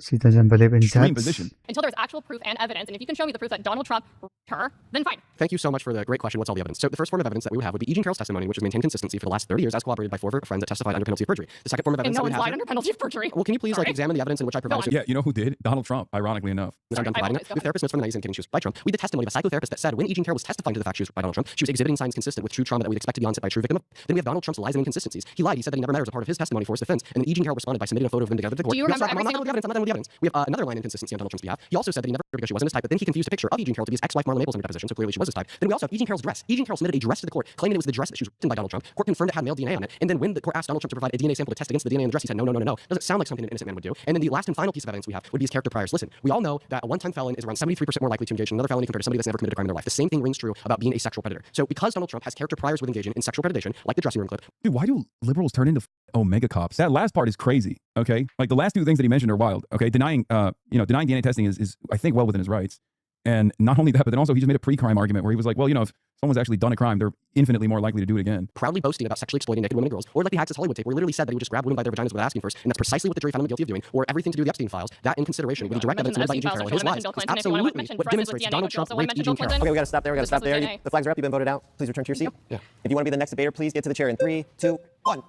she doesn't believe in extreme that position. Until there's actual proof and evidence, and if you can show me the proof that Donald Trump raped her, then fine. Thank you so much for the great question. What's all the evidence? So the first form of evidence that we would have would be Eugene Carroll's testimony, which has maintained consistency for the last 30 years, as corroborated by 4 friends that testified under penalty of perjury. The second form of evidence and no that we one's have lied under penalty of perjury. Well, can you please examine the evidence in which I provided? Yeah, you know who did? Donald Trump, ironically enough. I'm done providing it. We have therapist notes from the magazine claiming she was by Trump. We did testimony of a psychotherapist that said when Eugene Carroll was testifying to the fact she was by Donald Trump, she was exhibiting signs consistent with true trauma that we'd expect to be onset by a true victim. Then we have Donald Trump's lies and inconsistencies. He lied. He said that he never met her as a part of his testimony for his defense. And then Eugene Carroll responded responded by submitting a photo of them together to the court. Do you remember I'm not done with the evidence. I'm not done with the evidence. We have another line of inconsistency on Donald Trump's behalf. He also said that he never because she wasn't his type, but then he confused a picture of Eugene Carroll to be his ex-wife Marla Maples under deposition, so clearly she was his type. Then we also have Eugene Carroll's dress. Eugene Carroll submitted a dress to the court, claiming it was the dress that she was written by Donald Trump. Court confirmed it had male DNA on it. And then when the court asked Donald Trump to provide a DNA sample to test against the DNA on the dress, he said, no. Doesn't sound like something an innocent man would do. And then the last and final piece of evidence we have would be his character priors. Listen, we all know that a one-time felon is around 73% more likely to engage in another felony compared to somebody that's never committed a crime in their life. The same thing rings true about being a sexual predator. So because Donald Trump has character priors with engaging in sexual predation, like the dressing room clip. Dude, why do liberals turn into Omega cops? That last part is crazy. Okay, like the last two things that he mentioned are wild. Okay, denying denying DNA testing is I think well within his rights. And not only that, but then also he just made a pre-crime argument where he was like, well, if someone's actually done a crime, they're infinitely more likely to do it again. Proudly boasting about sexually exploiting naked women and girls, or like the Access Hollywood tape, where he literally said that he would just grab women by their vaginas without asking first, and that's precisely what the jury found him guilty of doing, or everything to do with the Epstein files. That in consideration, with the direct evidence made by Eugene Carroll and his lies, is absolutely what demonstrates Donald Trump raped Eugene Carroll. Okay, we got to stop there. The flags are up. You've been voted out. Please return to your seat. Yeah. If you want to be the next debater, please get to the chair in 3, 2, 1. All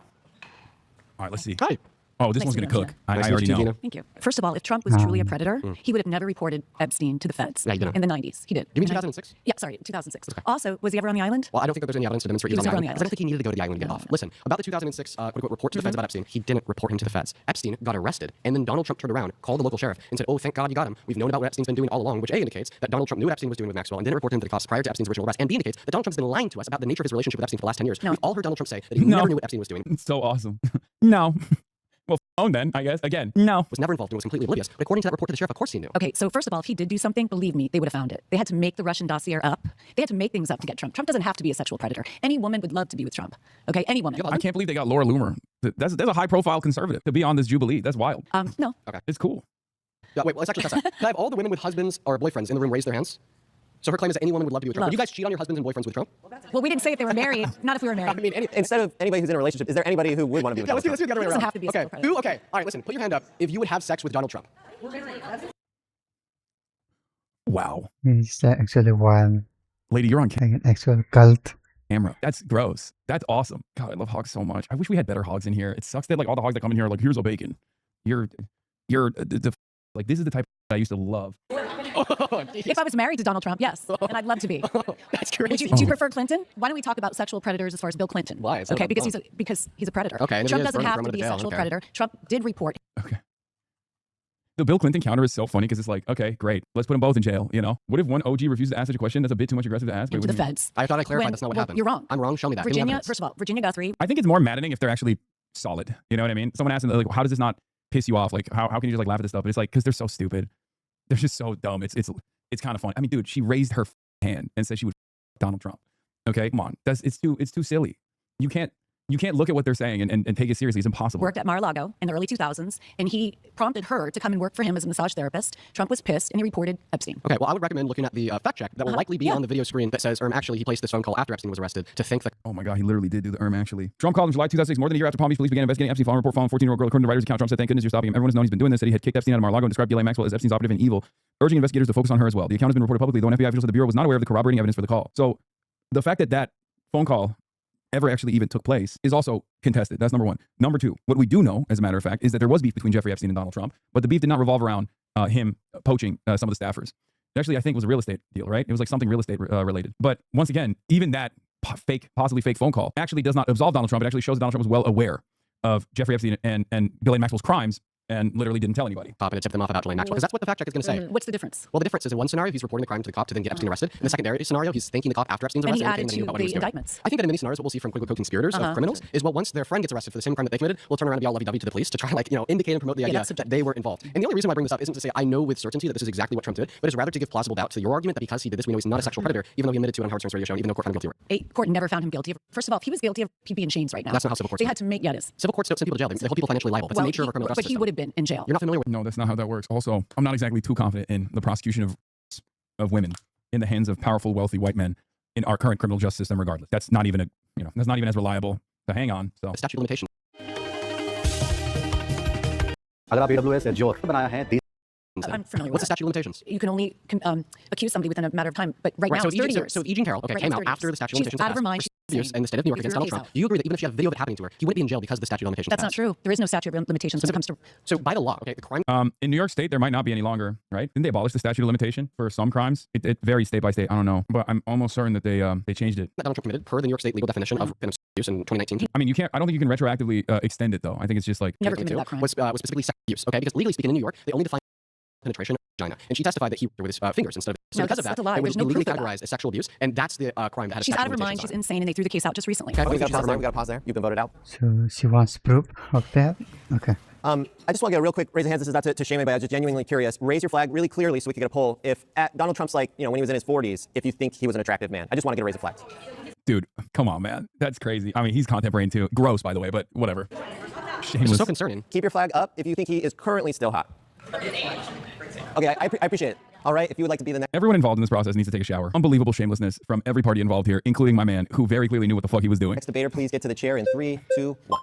right, let's see. Hi. Oh, this one's going to cook. I already know. Thank you. First of all, if Trump was truly a predator, he would have never reported Epstein to the feds in the 90s. He did. You mean 2006? Yeah, sorry, 2006. Okay. Also, was he ever on the island? Well, I don't think that there's any evidence to demonstrate he was on the island. Because I don't think he needed to go to the island to get off. Listen, about the 2006 quote-unquote report to the feds about Epstein, he didn't report him to the feds. Epstein got arrested, and then Donald Trump turned around, called the local sheriff, and said, oh, thank God you got him. We've known about what Epstein's been doing all along, which A, indicates that Donald Trump knew what Epstein was doing with Maxwell and didn't report him to the cops prior to Epstein's original arrest, and B, indicates that Donald Trump's been lying to us about the nature of his relationship with Epstein for the last 10 years. We've all heard Donald Trump say that he never knew what Epstein was doing. It's so awesome. No. Well, phone then, I guess. Again, no. Was never involved and was completely oblivious. But according to that report to the sheriff, of course he knew. Okay, so first of all, if he did do something, believe me, they would have found it. They had to make the Russian dossier up. They had to make things up to get Trump. Trump doesn't have to be a sexual predator. Any woman would love to be with Trump. Okay, any woman. I can't believe they got Laura Loomer. That's a high-profile conservative to be on this Jubilee. That's wild. No. Okay. It's cool. Yeah, wait, well, let's actually test that. Can I have all the women with husbands or boyfriends in the room raise their hands? So her claim is that any woman would love to be with Trump. Would you guys cheat on your husbands and boyfriends with Trump? Well, we didn't say if they were married. Not if we were married. I mean, Instead of anybody who's in a relationship, is there anybody who would want to be with Donald Trump? Let's do the other way doesn't around. have to be a sexual predator. Okay. All right, listen, put your hand up if you would have sex with Donald Trump. Wow. He's actually one. Lady, you're on Like an actual cult. camera. That's gross. That's awesome. God, I love hogs so much. I wish we had better hogs in here. It sucks that like all the hogs that come in here are like, here's a bacon. You're like, this is the type of I used to love. If I was married to Donald Trump, yes, and I'd love to be. That's crazy. Do you prefer Clinton? Why don't we talk about sexual predators as far as Bill Clinton? Why? Okay, because he's a predator. Okay, Trump doesn't have to be a sexual predator. Trump did report. Okay. The Bill Clinton counter is so funny because it's like, okay, great, let's put them both in jail. You know, what if one OG refuses to ask such a question? That's a bit too much aggressive to ask. Into the feds. I thought I clarified that's not what happened. You're wrong. I'm wrong. Show me that. Virginia, first of all, Virginia Guthrie. I think it's more maddening if they're actually solid. You know what I mean? Someone asks them like, how does this not piss you off? Like, how can you just like laugh at this stuff? But it's like, because they're so stupid. They're just so dumb. It's kind of funny. I mean, dude, she raised her hand and said she would Donald Trump. Okay, come on. It's too silly. You can't look at what they're saying and take it seriously. It's impossible. Worked at Mar-a-Lago in the early 2000s, and he prompted her to come and work for him as a massage therapist. Trump was pissed, and he reported Epstein. Okay, well, I would recommend looking at the fact check that will likely be on the video screen that says, actually, he placed this phone call after Epstein was arrested to think that... Oh my God, he literally did do the actually. Trump called in July 2006, more than a year after Palm Beach police began investigating Epstein following a report following 14-year-old girl. According to the writer's account, Trump said, thank goodness you're stopping him. Everyone has known he's been doing this, that he had kicked Epstein out of Mar-a-Lago and described Ghislaine Maxwell as Epstein's operative and evil, urging investigators to focus on her as well. The account has been reported publicly, though an FBI official said the Bureau was not aware of the corroborating evidence for the call. So the fact that phone call ever actually even took place is also contested. That's number one. Number two, what we do know, as a matter of fact, is that there was beef between Jeffrey Epstein and Donald Trump, but the beef did not revolve around him poaching some of the staffers. It actually, I think, was a real estate deal, right? It was like something real estate related. But once again, even that possibly fake phone call actually does not absolve Donald Trump. It actually shows that Donald Trump was well aware of Jeffrey Epstein and Ghislaine Maxwell's crimes and literally didn't tell anybody. Pop and tip them off about Ghislaine Maxwell, because that's what the fact check is going to say. What's the difference? Well, the difference is in one scenario, he's reporting the crime to the cop to then get Epstein arrested. In the secondary scenario, he's thanking the cop after Epstein's arrested. And he added that he knew to about what he the was doing. indictments. I think that in many scenarios, what we'll see from quote-unquote conspirators of criminals is, well, once their friend gets arrested for the same crime that they committed, we'll turn around and be all lovey-dovey to the police to try indicate and promote the idea that they were involved. And the only reason why I bring this up isn't to say I know with certainty that this is exactly what Trump did, but it's rather to give plausible doubt to your argument that because he did this, we know he's not a sexual predator, even though he admitted to it on Howard Stern's radio show, even though court found him guilty of it. A court never found him guilty. First of all, if he was guilty of PB in chains right now. That's not how civil courts They had to make, yeah, it is. Civil courts don't send people to jail. They hold people financially liable. That's the nature of our criminal justice system. But he would have been in jail. You're not familiar with... No, that's not how that works. Also, I'm not exactly too confident in the prosecution of women in the hands of powerful, wealthy white men in our current criminal justice system regardless. That's not even that's not even as reliable to hang on. So the statute of limitation. I'm familiar What's the with statute of limitations? You can only accuse somebody within a matter of time, but right now So it's 30 years. So Eugene Carroll, came out after the statute of limitations out of her mind. abuse in the state of New York against Donald Trump, do you agree that even if she had a video of it happening to her, he wouldn't be in jail because of the statute of limitations? That's not true. There is no statute of limitations when it comes to. So by the law, okay, the crime. In New York State, there might not be any longer, right? Didn't they abolish the statute of limitation for some crimes? It varies state by state. I don't know, but I'm almost certain that they changed it. That Donald Trump committed per the New York State legal definition of abuse in 2019. I mean, you can't. I don't think you can retroactively extend it though. I think it's just like Never committed that crime. Was specifically sex abuse, okay? Because legally speaking, in New York, they only define penetration of vagina, and she testified that he with his fingers instead of. So No, because of that's that, a lie. it would There's be no legally proof of that. categorized as sexual abuse, and that's the crime that had a She's statute out of her of mind. limitations She's on it. insane, and they threw the case out just recently. Okay, We got to pause there. You can vote it out. So she wants proof of that? Okay. I just want to get a real quick raise of hands. This is not to shame anybody. I'm just genuinely curious. Raise your flag really clearly so we can get a poll. If at Donald Trump's like, when he was in his 40s, if you think he was an attractive man. I just want to get a raise of flags. Dude, come on, man. That's crazy. I mean, he's content brain too. Gross, by the way, but whatever. Shameless. It's so concerning. Keep your flag up if you think he is currently still hot. Okay, I appreciate it. All right, if you would like to be the next. Everyone involved in this process needs to take a shower. Unbelievable shamelessness from every party involved here, including my man, who very clearly knew what the fuck he was doing. Next debater, please get to the chair in 3, 2, 1.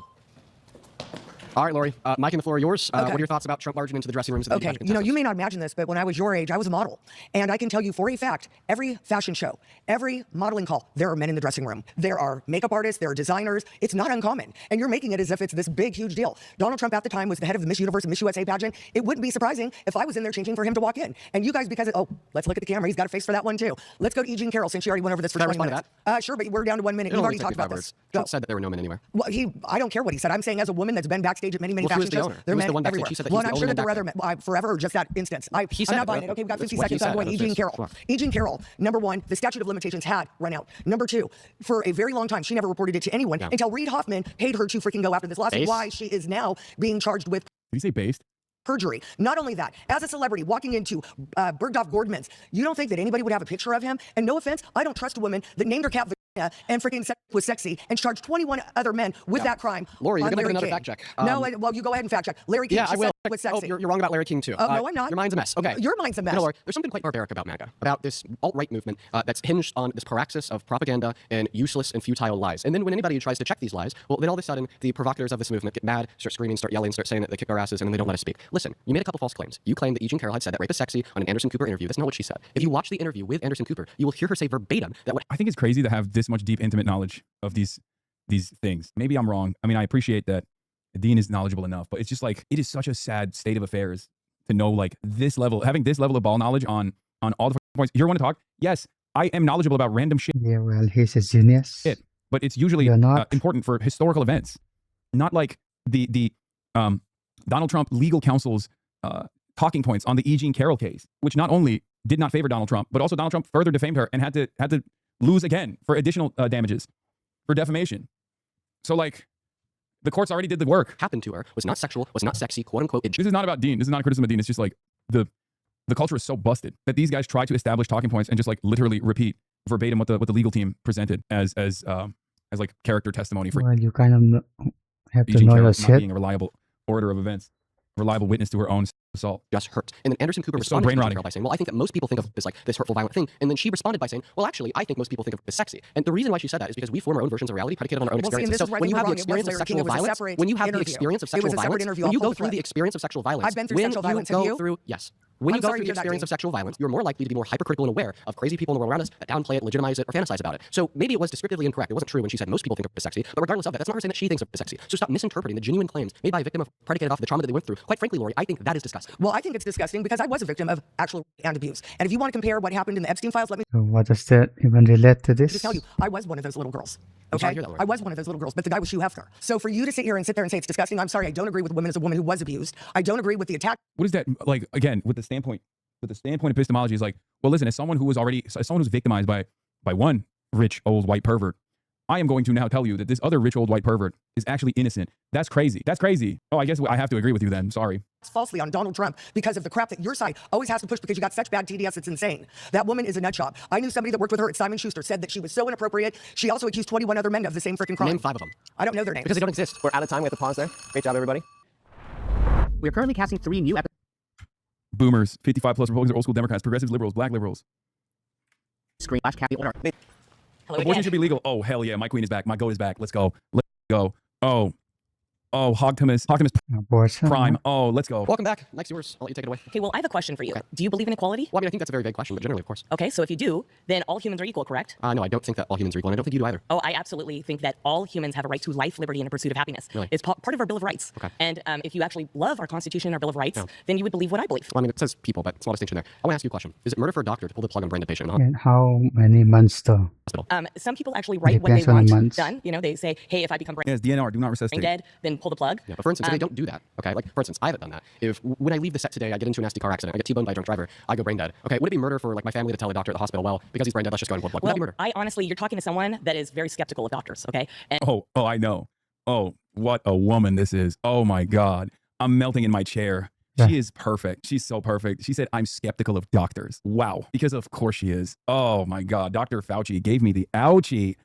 All right, Lori, Mike and the floor are yours. Okay. What are your thoughts about Trump barging into the dressing rooms? Of the Okay, you may not imagine this, but when I was your age, I was a model. And I can tell you for a fact, every fashion show, every modeling call, there are men in the dressing room. There are makeup artists, there are designers. It's not uncommon. And you're making it as if it's this big, huge deal. Donald Trump at the time was the head of the Miss Universe and Miss USA pageant. It wouldn't be surprising if I was in there changing for him to walk in. And you guys, because, let's look at the camera. He's got a face for that one too. Let's go to E. Jean Carroll since she already went over this for Can I 20 respond minutes. to Sure, but we're down to 1 minute. It'll You've only already take talked 55 about words. this. Trump said that there were no men anywhere. Well, I don't care what he said. I'm saying as a woman that's been backstage at many, many Well, who fashion was the shows, owner? there Who are was the men one backstage? everywhere. He said that Well, he's and I'm the sure only that there were man other men. Forever or just that instance. He I'm said not that, buying though. it. Okay, we've got 50 That's what he seconds. I'm said. going. E. Jean That's Carroll. what- E. Jean Carroll, number one, the statute of limitations had run out. Number two, for a very long time, she never reported it to anyone until Reid Hoffman paid her to freaking go after this lawsuit. Based? Why she is now being charged with Did he say based? perjury. Not only that, as a celebrity walking into Bergdorf Goldman's, you don't think that anybody would have a picture of him? And no offense, I don't trust a woman that named her cat vagina and freaking said it was sexy and charged 21 other men with that crime. Lori, you're on going to get Larry another King. fact check. No, well, you go ahead and fact check. Larry King, Yeah, she I will. said it was sexy. Oh, you're wrong about Larry King too. No, I'm not. Your mind's a mess. Okay. Your mind's a mess. You know, Lori, there's something quite barbaric about MAGA, about this alt-right movement that's hinged on this paraxis of propaganda and useless and futile lies. And then when anybody tries to check these lies, well, then all of a sudden the provocators of this movement get mad, start screaming, start yelling, start saying that they kick our asses, and then they don't let us speak. Listen, you made a couple false claims. You claimed that E. Jean Carroll had said that rape is sexy on an Anderson Cooper interview. That's not what she said. If you watch the interview with Anderson Cooper, you will hear her say verbatim that what I think it's crazy to have this much deep, intimate knowledge of these things. Maybe I'm wrong. I mean, I appreciate that Dean is knowledgeable enough, but it's just like, it is such a sad state of affairs to know like this level, having this level of ball knowledge on all the points. You want to talk? Yes, I am knowledgeable about random shit. Yeah, well, he's a genius. But it's usually You're not. important for historical events, not like the Donald Trump legal counsel's talking points on the E. Jean Carroll case, which not only did not favor Donald Trump, but also Donald Trump further defamed her and had to lose again for additional damages for defamation. So like, the courts already did the work. happened to her was not sexual, was not sexy, quote unquote. This is not about Dean. This is not a criticism of Dean. It's just like the culture is so busted that these guys try to establish talking points and just like literally repeat verbatim what the legal team presented as like character testimony for Well, you kind of have E. to Jean know Carroll your not shit. being a reliable orator of events, reliable witness to her own assault. Just hurt. And then Anderson Cooper It's so responded to brain E. Jean rotting. Carroll by saying, well, I think that most people think of this like this hurtful, violent thing. And then she responded by saying, well, actually, I think most people think of it as sexy. And the reason why she said that is because we form our own versions of reality predicated on our own Well, see, and experiences. this is So where I when you think have we're the wrong. It experience of was sexual Larry King. It was a violence, separate when you have the interview. experience of It sexual was a separate violence, interview. when I'll you pull go the through the clip. experience of sexual violence, I've been through when sexual violence. you Have go you? through, yes. When I'm you go sorry through to the hear that, experience Dean. of sexual violence, you're more likely to be more hypercritical and aware of crazy people in the world around us that downplay it, legitimize it, or fantasize about it. So maybe it was descriptively incorrect. It wasn't true when she said most people think of it as sexy, but regardless of that, that's not her saying that she thinks of it as sexy. So stop misinterpreting the genuine claims made by a victim of predicated off the trauma that they went through. Quite frankly, Lori, I think that is disgusting. Well, I think it's disgusting because I was a victim of actual and abuse. And if you want to compare what happened in the Epstein files, let me So what does that even relate to this? just tell you, I was one of those little girls. I'm sorry Okay, to hear that, Lori. I was one of those little girls, but the guy was Hugh Hefner. So for you to sit here and say it's disgusting, I'm sorry. I don't agree with women as a woman who was abused. I don't agree with the attack. What is that like? Again, with the standpoint epistemology is like, well, listen, as someone who's victimized by one rich old white pervert, I am going to now tell you that this other rich old white pervert is actually innocent. That's crazy. That's crazy. Oh, I guess I have to agree with you then. Sorry. Falsely on Donald Trump because of the crap that your side always has to push because you got such bad TDS. It's insane. That woman is a nut job. I knew somebody that worked with her at Simon Schuster said that she was so inappropriate. She also accused 21 other men of the same freaking crime. Name 5 of them. I don't know their names. Because they don't exist. We're out of time. We have to pause there. Great job, everybody. We are currently casting 3 new episodes. Boomers, 55 plus Republicans, are old school Democrats, progressives, liberals, black liberals. Screen/Kathy order. Hello Abortion again. should be legal. Oh, hell yeah. My queen is back. My goat is back. Let's go. Let's go. Oh, Oh, Hogtimus Abortion. Prime. Oh, let's go. Welcome back. Mike's yours. I'll let you take it away. Okay, well, I have a question for you. Do you believe in equality? Well, I mean, I think that's a very vague question, but generally, of course. Okay, so if you do, then all humans are equal, correct? No, I don't think that all humans are equal, and I don't think you do either. Oh, I absolutely think that all humans have a right to life, liberty, and a pursuit of happiness. Really? It's part of our Bill of Rights. Okay. And if you actually love our Constitution and our Bill of Rights, then you would believe what I believe. Well, I mean, it says people, but small distinction there. I want to ask you a question. Is it murder for a doctor to pull the plug on a branded patient in the And how many months though? hospital? Some people actually write what they Depends on the want months. done. You know, they say, hey, if I become brain Yes, DNR, do not resuscitate. dead, then pull the plug. Yeah, but for instance, if they don't do that, okay, like for instance, I haven't done that. If when I leave the set today, I get into a nasty car accident, I get T-boned by a drunk driver, I go brain dead. Okay, would it be murder for like my family to tell the doctor at the hospital, well, because he's brain dead, let's just go and pull the plug? Would that be murder? I honestly, you're talking to someone that is very skeptical of doctors, okay? And Oh, I know. Oh, what a woman this is. Oh my God. I'm melting in my chair. Yeah. She is perfect. She's so perfect. She said, I'm skeptical of doctors. Wow. Because of course she is. Oh my God. Dr. Fauci gave me the ouchie.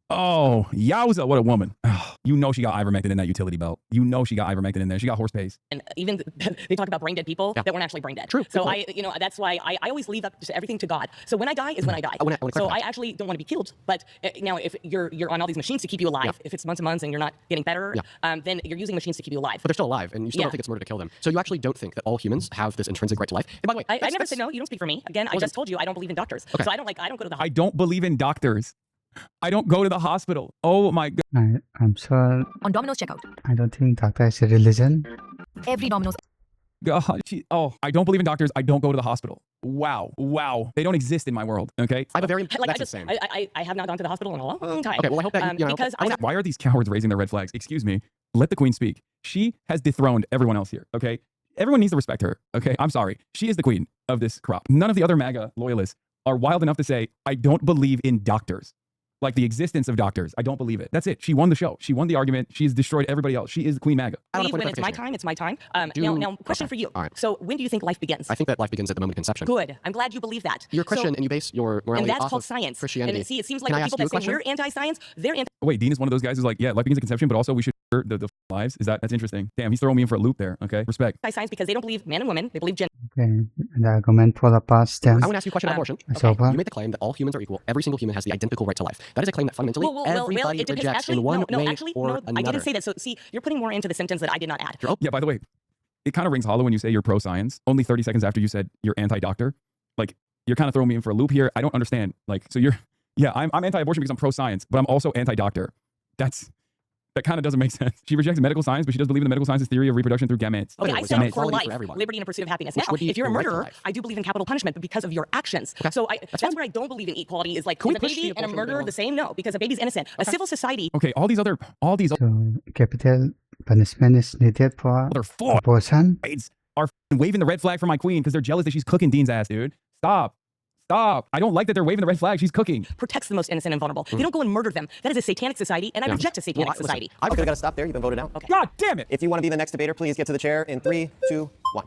Oh, yowza, what a woman. You know she got ivermectin in that utility belt. You know she got ivermectin in there. She got horse pace. and even they talk about brain dead people that weren't actually brain dead. True. So Good point. that's why I always leave up to everything to God. So when I die is when I die. I wanna So clarify I that. actually don't want to be killed. But now if you're on all these machines to keep you alive, if it's months and months and you're not getting better, then you're using machines to keep you alive. But they're still alive, and you still don't think it's murder to kill them. So you actually don't think that all humans have this intrinsic right to life? And by the way, I never said no. You don't speak for me. Again, I just told you I don't believe in doctors. Okay. So I don't go to the I don't believe in doctors. I don't go to the hospital. Oh my God. I'm sure. On Domino's checkout, I don't think doctor is a religion. every Domino's. God, I don't believe in doctors. I don't go to the hospital. Wow. They don't exist in my world. Okay. I have a very like that's insane. I have not gone to the hospital in a long time. Okay, well I hope that because Why are these cowards raising their red flags? Excuse me. Let the queen speak. She has dethroned everyone else here. Okay. Everyone needs to respect her. Okay. I'm sorry. She is the queen of this crop. None of the other MAGA loyalists are wild enough to say, I don't believe in doctors. Like the existence of doctors. I don't believe it. That's it. She won the show. She won the argument. She has destroyed everybody else. She is the queen MAGA. I believe when it's my time, it's my time. Now, question for you. All right. So when do you think life begins? I think that life begins at the moment of conception. Good. I'm glad you believe that. You're Christian and you base your morality and that's off called of science. Christianity. And see, it seems like Can I the ask people you a that say question? we're anti-science, they're anti. Wait, Dean is one of those guys who's like, yeah, life begins at conception, but also we should share the lives. That's interesting. Damn, he's throwing me in for a loop there. Okay. Respect. Science because they don't believe man and woman. They believe gender. Okay, the argument for the past tense. I want to ask you a question about abortion. So far. You made the claim that all humans are equal. Every single human has the identical right to life. That is a claim that fundamentally everybody it depends. rejects Actually, in one no, way actually, or no, another. I didn't say that. So see, you're putting more into the sentence that I did not add. Yeah, by the way, it kind of rings hollow when you say you're pro-science. Only 30 seconds after you said you're anti-doctor. Like, you're kind of throwing me in for a loop here. I don't understand. Like, so I'm anti-abortion because I'm pro-science, but I'm also anti-doctor. That kind of doesn't make sense. She rejects medical science, but she does believe in the medical science's theory of reproduction through gametes. Okay, I stand for life, for everyone. liberty, and a pursuit of happiness. Which Now, would be if you're a the right to murderer, life. I do believe in capital punishment, but because of your actions. Okay. So That's that's where I don't believe in equality. Is like Can we is a push baby the and a abortion murderer bill? the same? No, because a baby's innocent. A civil society. Okay, all these So capital punishment is needed for other four abortion. are waving the red flag for my queen because they're jealous that she's cooking Dean's ass, dude. Stop. I don't like that they're waving the red flag. She's cooking. Protects the most innocent and vulnerable. They don't go and murder them. That is a satanic society, and I reject a satanic society. I got to stop there. You've been voted out. Okay. God damn it. If you want to be the next debater, please get to the chair in 3, 2, 1.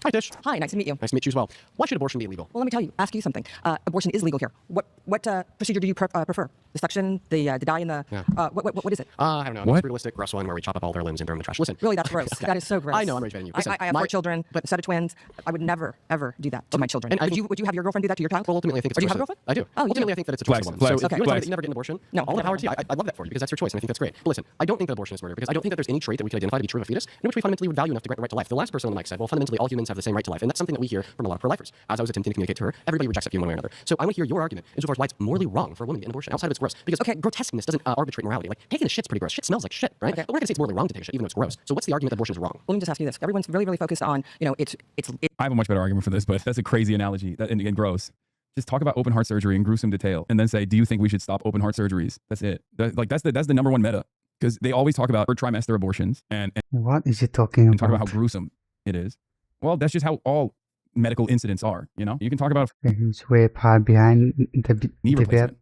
Hi, Tish. Hi, nice to meet you. Nice to meet you as well. Why should abortion be illegal? Well, let me tell you, ask you something. Abortion is legal here. What procedure do you prefer? The suction, the dye, and the what is it? I don't know. What? It's realistic, gross one where we chop up all their limbs and throw them in the trash. Listen. Really, that's gross. Okay. That is so gross. I know. I'm rage-baiting you. Listen, I have 4 children, a set of twins. I would never, ever do that to my children. And Would you have your girlfriend do that to your child? Well, ultimately, I think it's Or do you a have a choice girlfriend? I do. Oh, you ultimately, do? I think that it's a choice of a woman. Flex. So if Okay. you want to Flex. you never get an abortion, No, all the never. power to you. I love that for you because that's your choice, and I think that's great. But listen, I don't think that abortion is murder because I don't think that there's any trait that we could identify to be true of a fetus in which we fundamentally would value enough to grant the right to life. The last person on the mic said, well, fundamentally, all humans have the same right to life, and that's something that we hear from a lot of pro-lifers. As I was attempting to communicate to her, everybody rejects that view in one way or another. So I want to hear your argument insofar as why it's morally wrong for a woman to get an abortion outside of it's gross. Because grotesqueness doesn't arbitrate morality. Like taking a shit's pretty gross. Shit smells like shit, right? Okay. But we're not gonna say it's morally wrong to take a shit, even though it's gross. So what's the argument that abortion is wrong? Let me just ask you this. Everyone's really, really focused on, I have a much better argument for this, but that's a crazy analogy and gross. Just talk about open heart surgery in gruesome detail and then say, do you think we should stop open heart surgeries? That's it. That's the number one meta. Because they always talk about third trimester abortions and What is he talking talk about about? how gruesome it is. Well, that's just how all medical incidents are. You know, you can talk about He's way far behind the knee debate. replacement.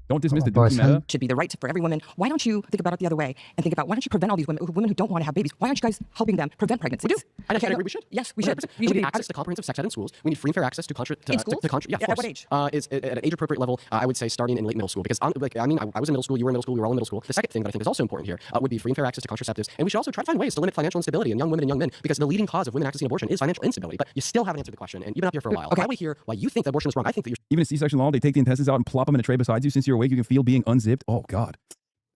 Don't dismiss the Abortion. meta. should be the right for every woman. Why don't you think about it the other way and think about why don't you prevent all these women who don't want to have babies? Why aren't you guys helping them prevent pregnancies? We do. I agree we should. Yes, we should. 100%. We need access to comprehensive sex ed in schools. We need free and fair access to In schools? yeah, of At course. what age? Is at an age appropriate level. I would say starting in late middle school because I was in middle school. You were in middle school. We were all in middle school. The second thing that I think is also important here would be free and fair access to contraceptives, and we should also try to find ways to limit financial instability in young women and young men because the leading cause of women accessing abortion is financial instability. But you still haven't answered the question, and you've been up here for a while. Okay. I want to hear why you think that abortion is wrong. I think that you're Even a C-section law, they take the intestines out and plop them in a tray beside you. Since you're awake, you can feel being unzipped. Oh, God.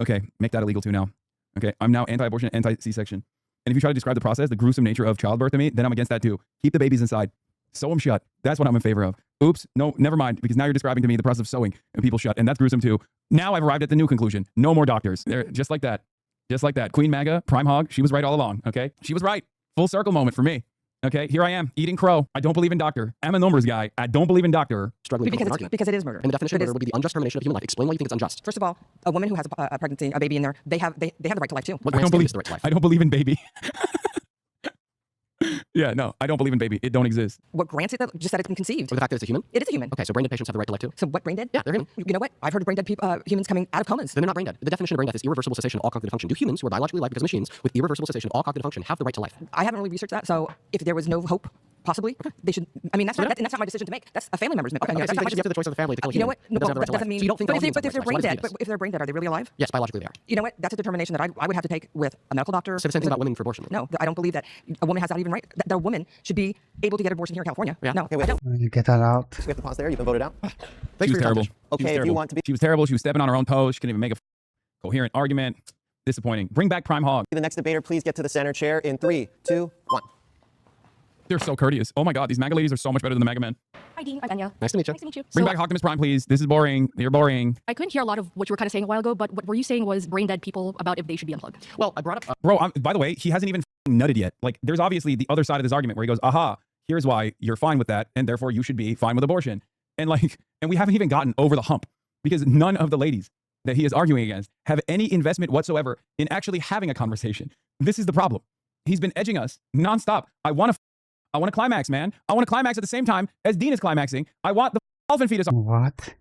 Okay, make that illegal too now. Okay, I'm now anti-abortion, anti-C-section. And if you try to describe the process, the gruesome nature of childbirth to me, then I'm against that too. Keep the babies inside. Sew them shut. That's what I'm in favor of. Oops, no, never mind, because now you're describing to me the process of sewing and people shut, and that's gruesome too. Now I've arrived at the new conclusion. No more doctors. They're just like that. Just like that. Queen MAGA, Prime Hog, she was right all along, okay? She was right. Full circle moment for me. Okay, here I am, eating crow. I don't believe in doctor. I'm a numbers guy. I don't believe in doctor. Struggling because it is murder. And the definition of murder would be the unjust termination of human life. Explain why you think it's unjust. First of all, a woman who has a pregnancy, a baby in there, they have the right to life too. What I don't believe the right to life? I don't believe in baby. Yeah, no, I don't believe in baby. It don't exist. What grants it just that it's been conceived? Or the fact that it's a human? It is a human. Okay, so brain dead patients have the right to life too? So what, brain dead? Yeah, they're human. You know what? I've heard of brain dead humans coming out of comas. Then they're not brain dead. The definition of brain death is irreversible cessation of all cognitive function. Do humans who are biologically alive because of machines with irreversible cessation of all cognitive function have the right to life? I haven't really researched that, so if there was no hope, possibly, they should. I mean, that's not my decision to make. That's a family member's. Okay, that's not my the choice of the family to kill a You know human. what? No, That that doesn't mean. So you don't think but if they're brain dead, if they're brain dead, are they really alive? Yes, biologically they are. You know what? That's a determination that I would have to take with a medical doctor. So the same thing about women for abortion. No, I don't believe that a woman has that even right. That a woman should be able to get abortion here in California. Yeah. No, Okay, I don't. Get that out. We have to pause there. You've been voted out. She was terrible. Okay, if you want to be She was terrible. She was stepping on her own toes. She couldn't even make a coherent argument. Disappointing. Bring back Prime Hog. the next debater, please get to the center chair in 3, 2, 1. They're so courteous. Oh my God, these MAGA ladies are so much better than the MAGA men. Hi, Dean. I'm Anya. Nice to meet you. Nice to meet you. Bring So, back Optimus Prime, please. This is boring. You're boring. I couldn't hear a lot of what you were kind of saying a while ago, but what were you saying was brain dead people about if they should be unplugged? Well, I brought up... Bro, by the way, he hasn't even nutted yet. Like, there's obviously the other side of this argument where he goes, aha, here's why you're fine with that, and therefore you should be fine with abortion. And like, and we haven't even gotten over the hump because none of the ladies that he is arguing against have any investment whatsoever in actually having a conversation. This is the problem. He's been edging us nonstop. I want to climax, man. I want to climax at the same time as Dean is climaxing. I want the dolphin fetus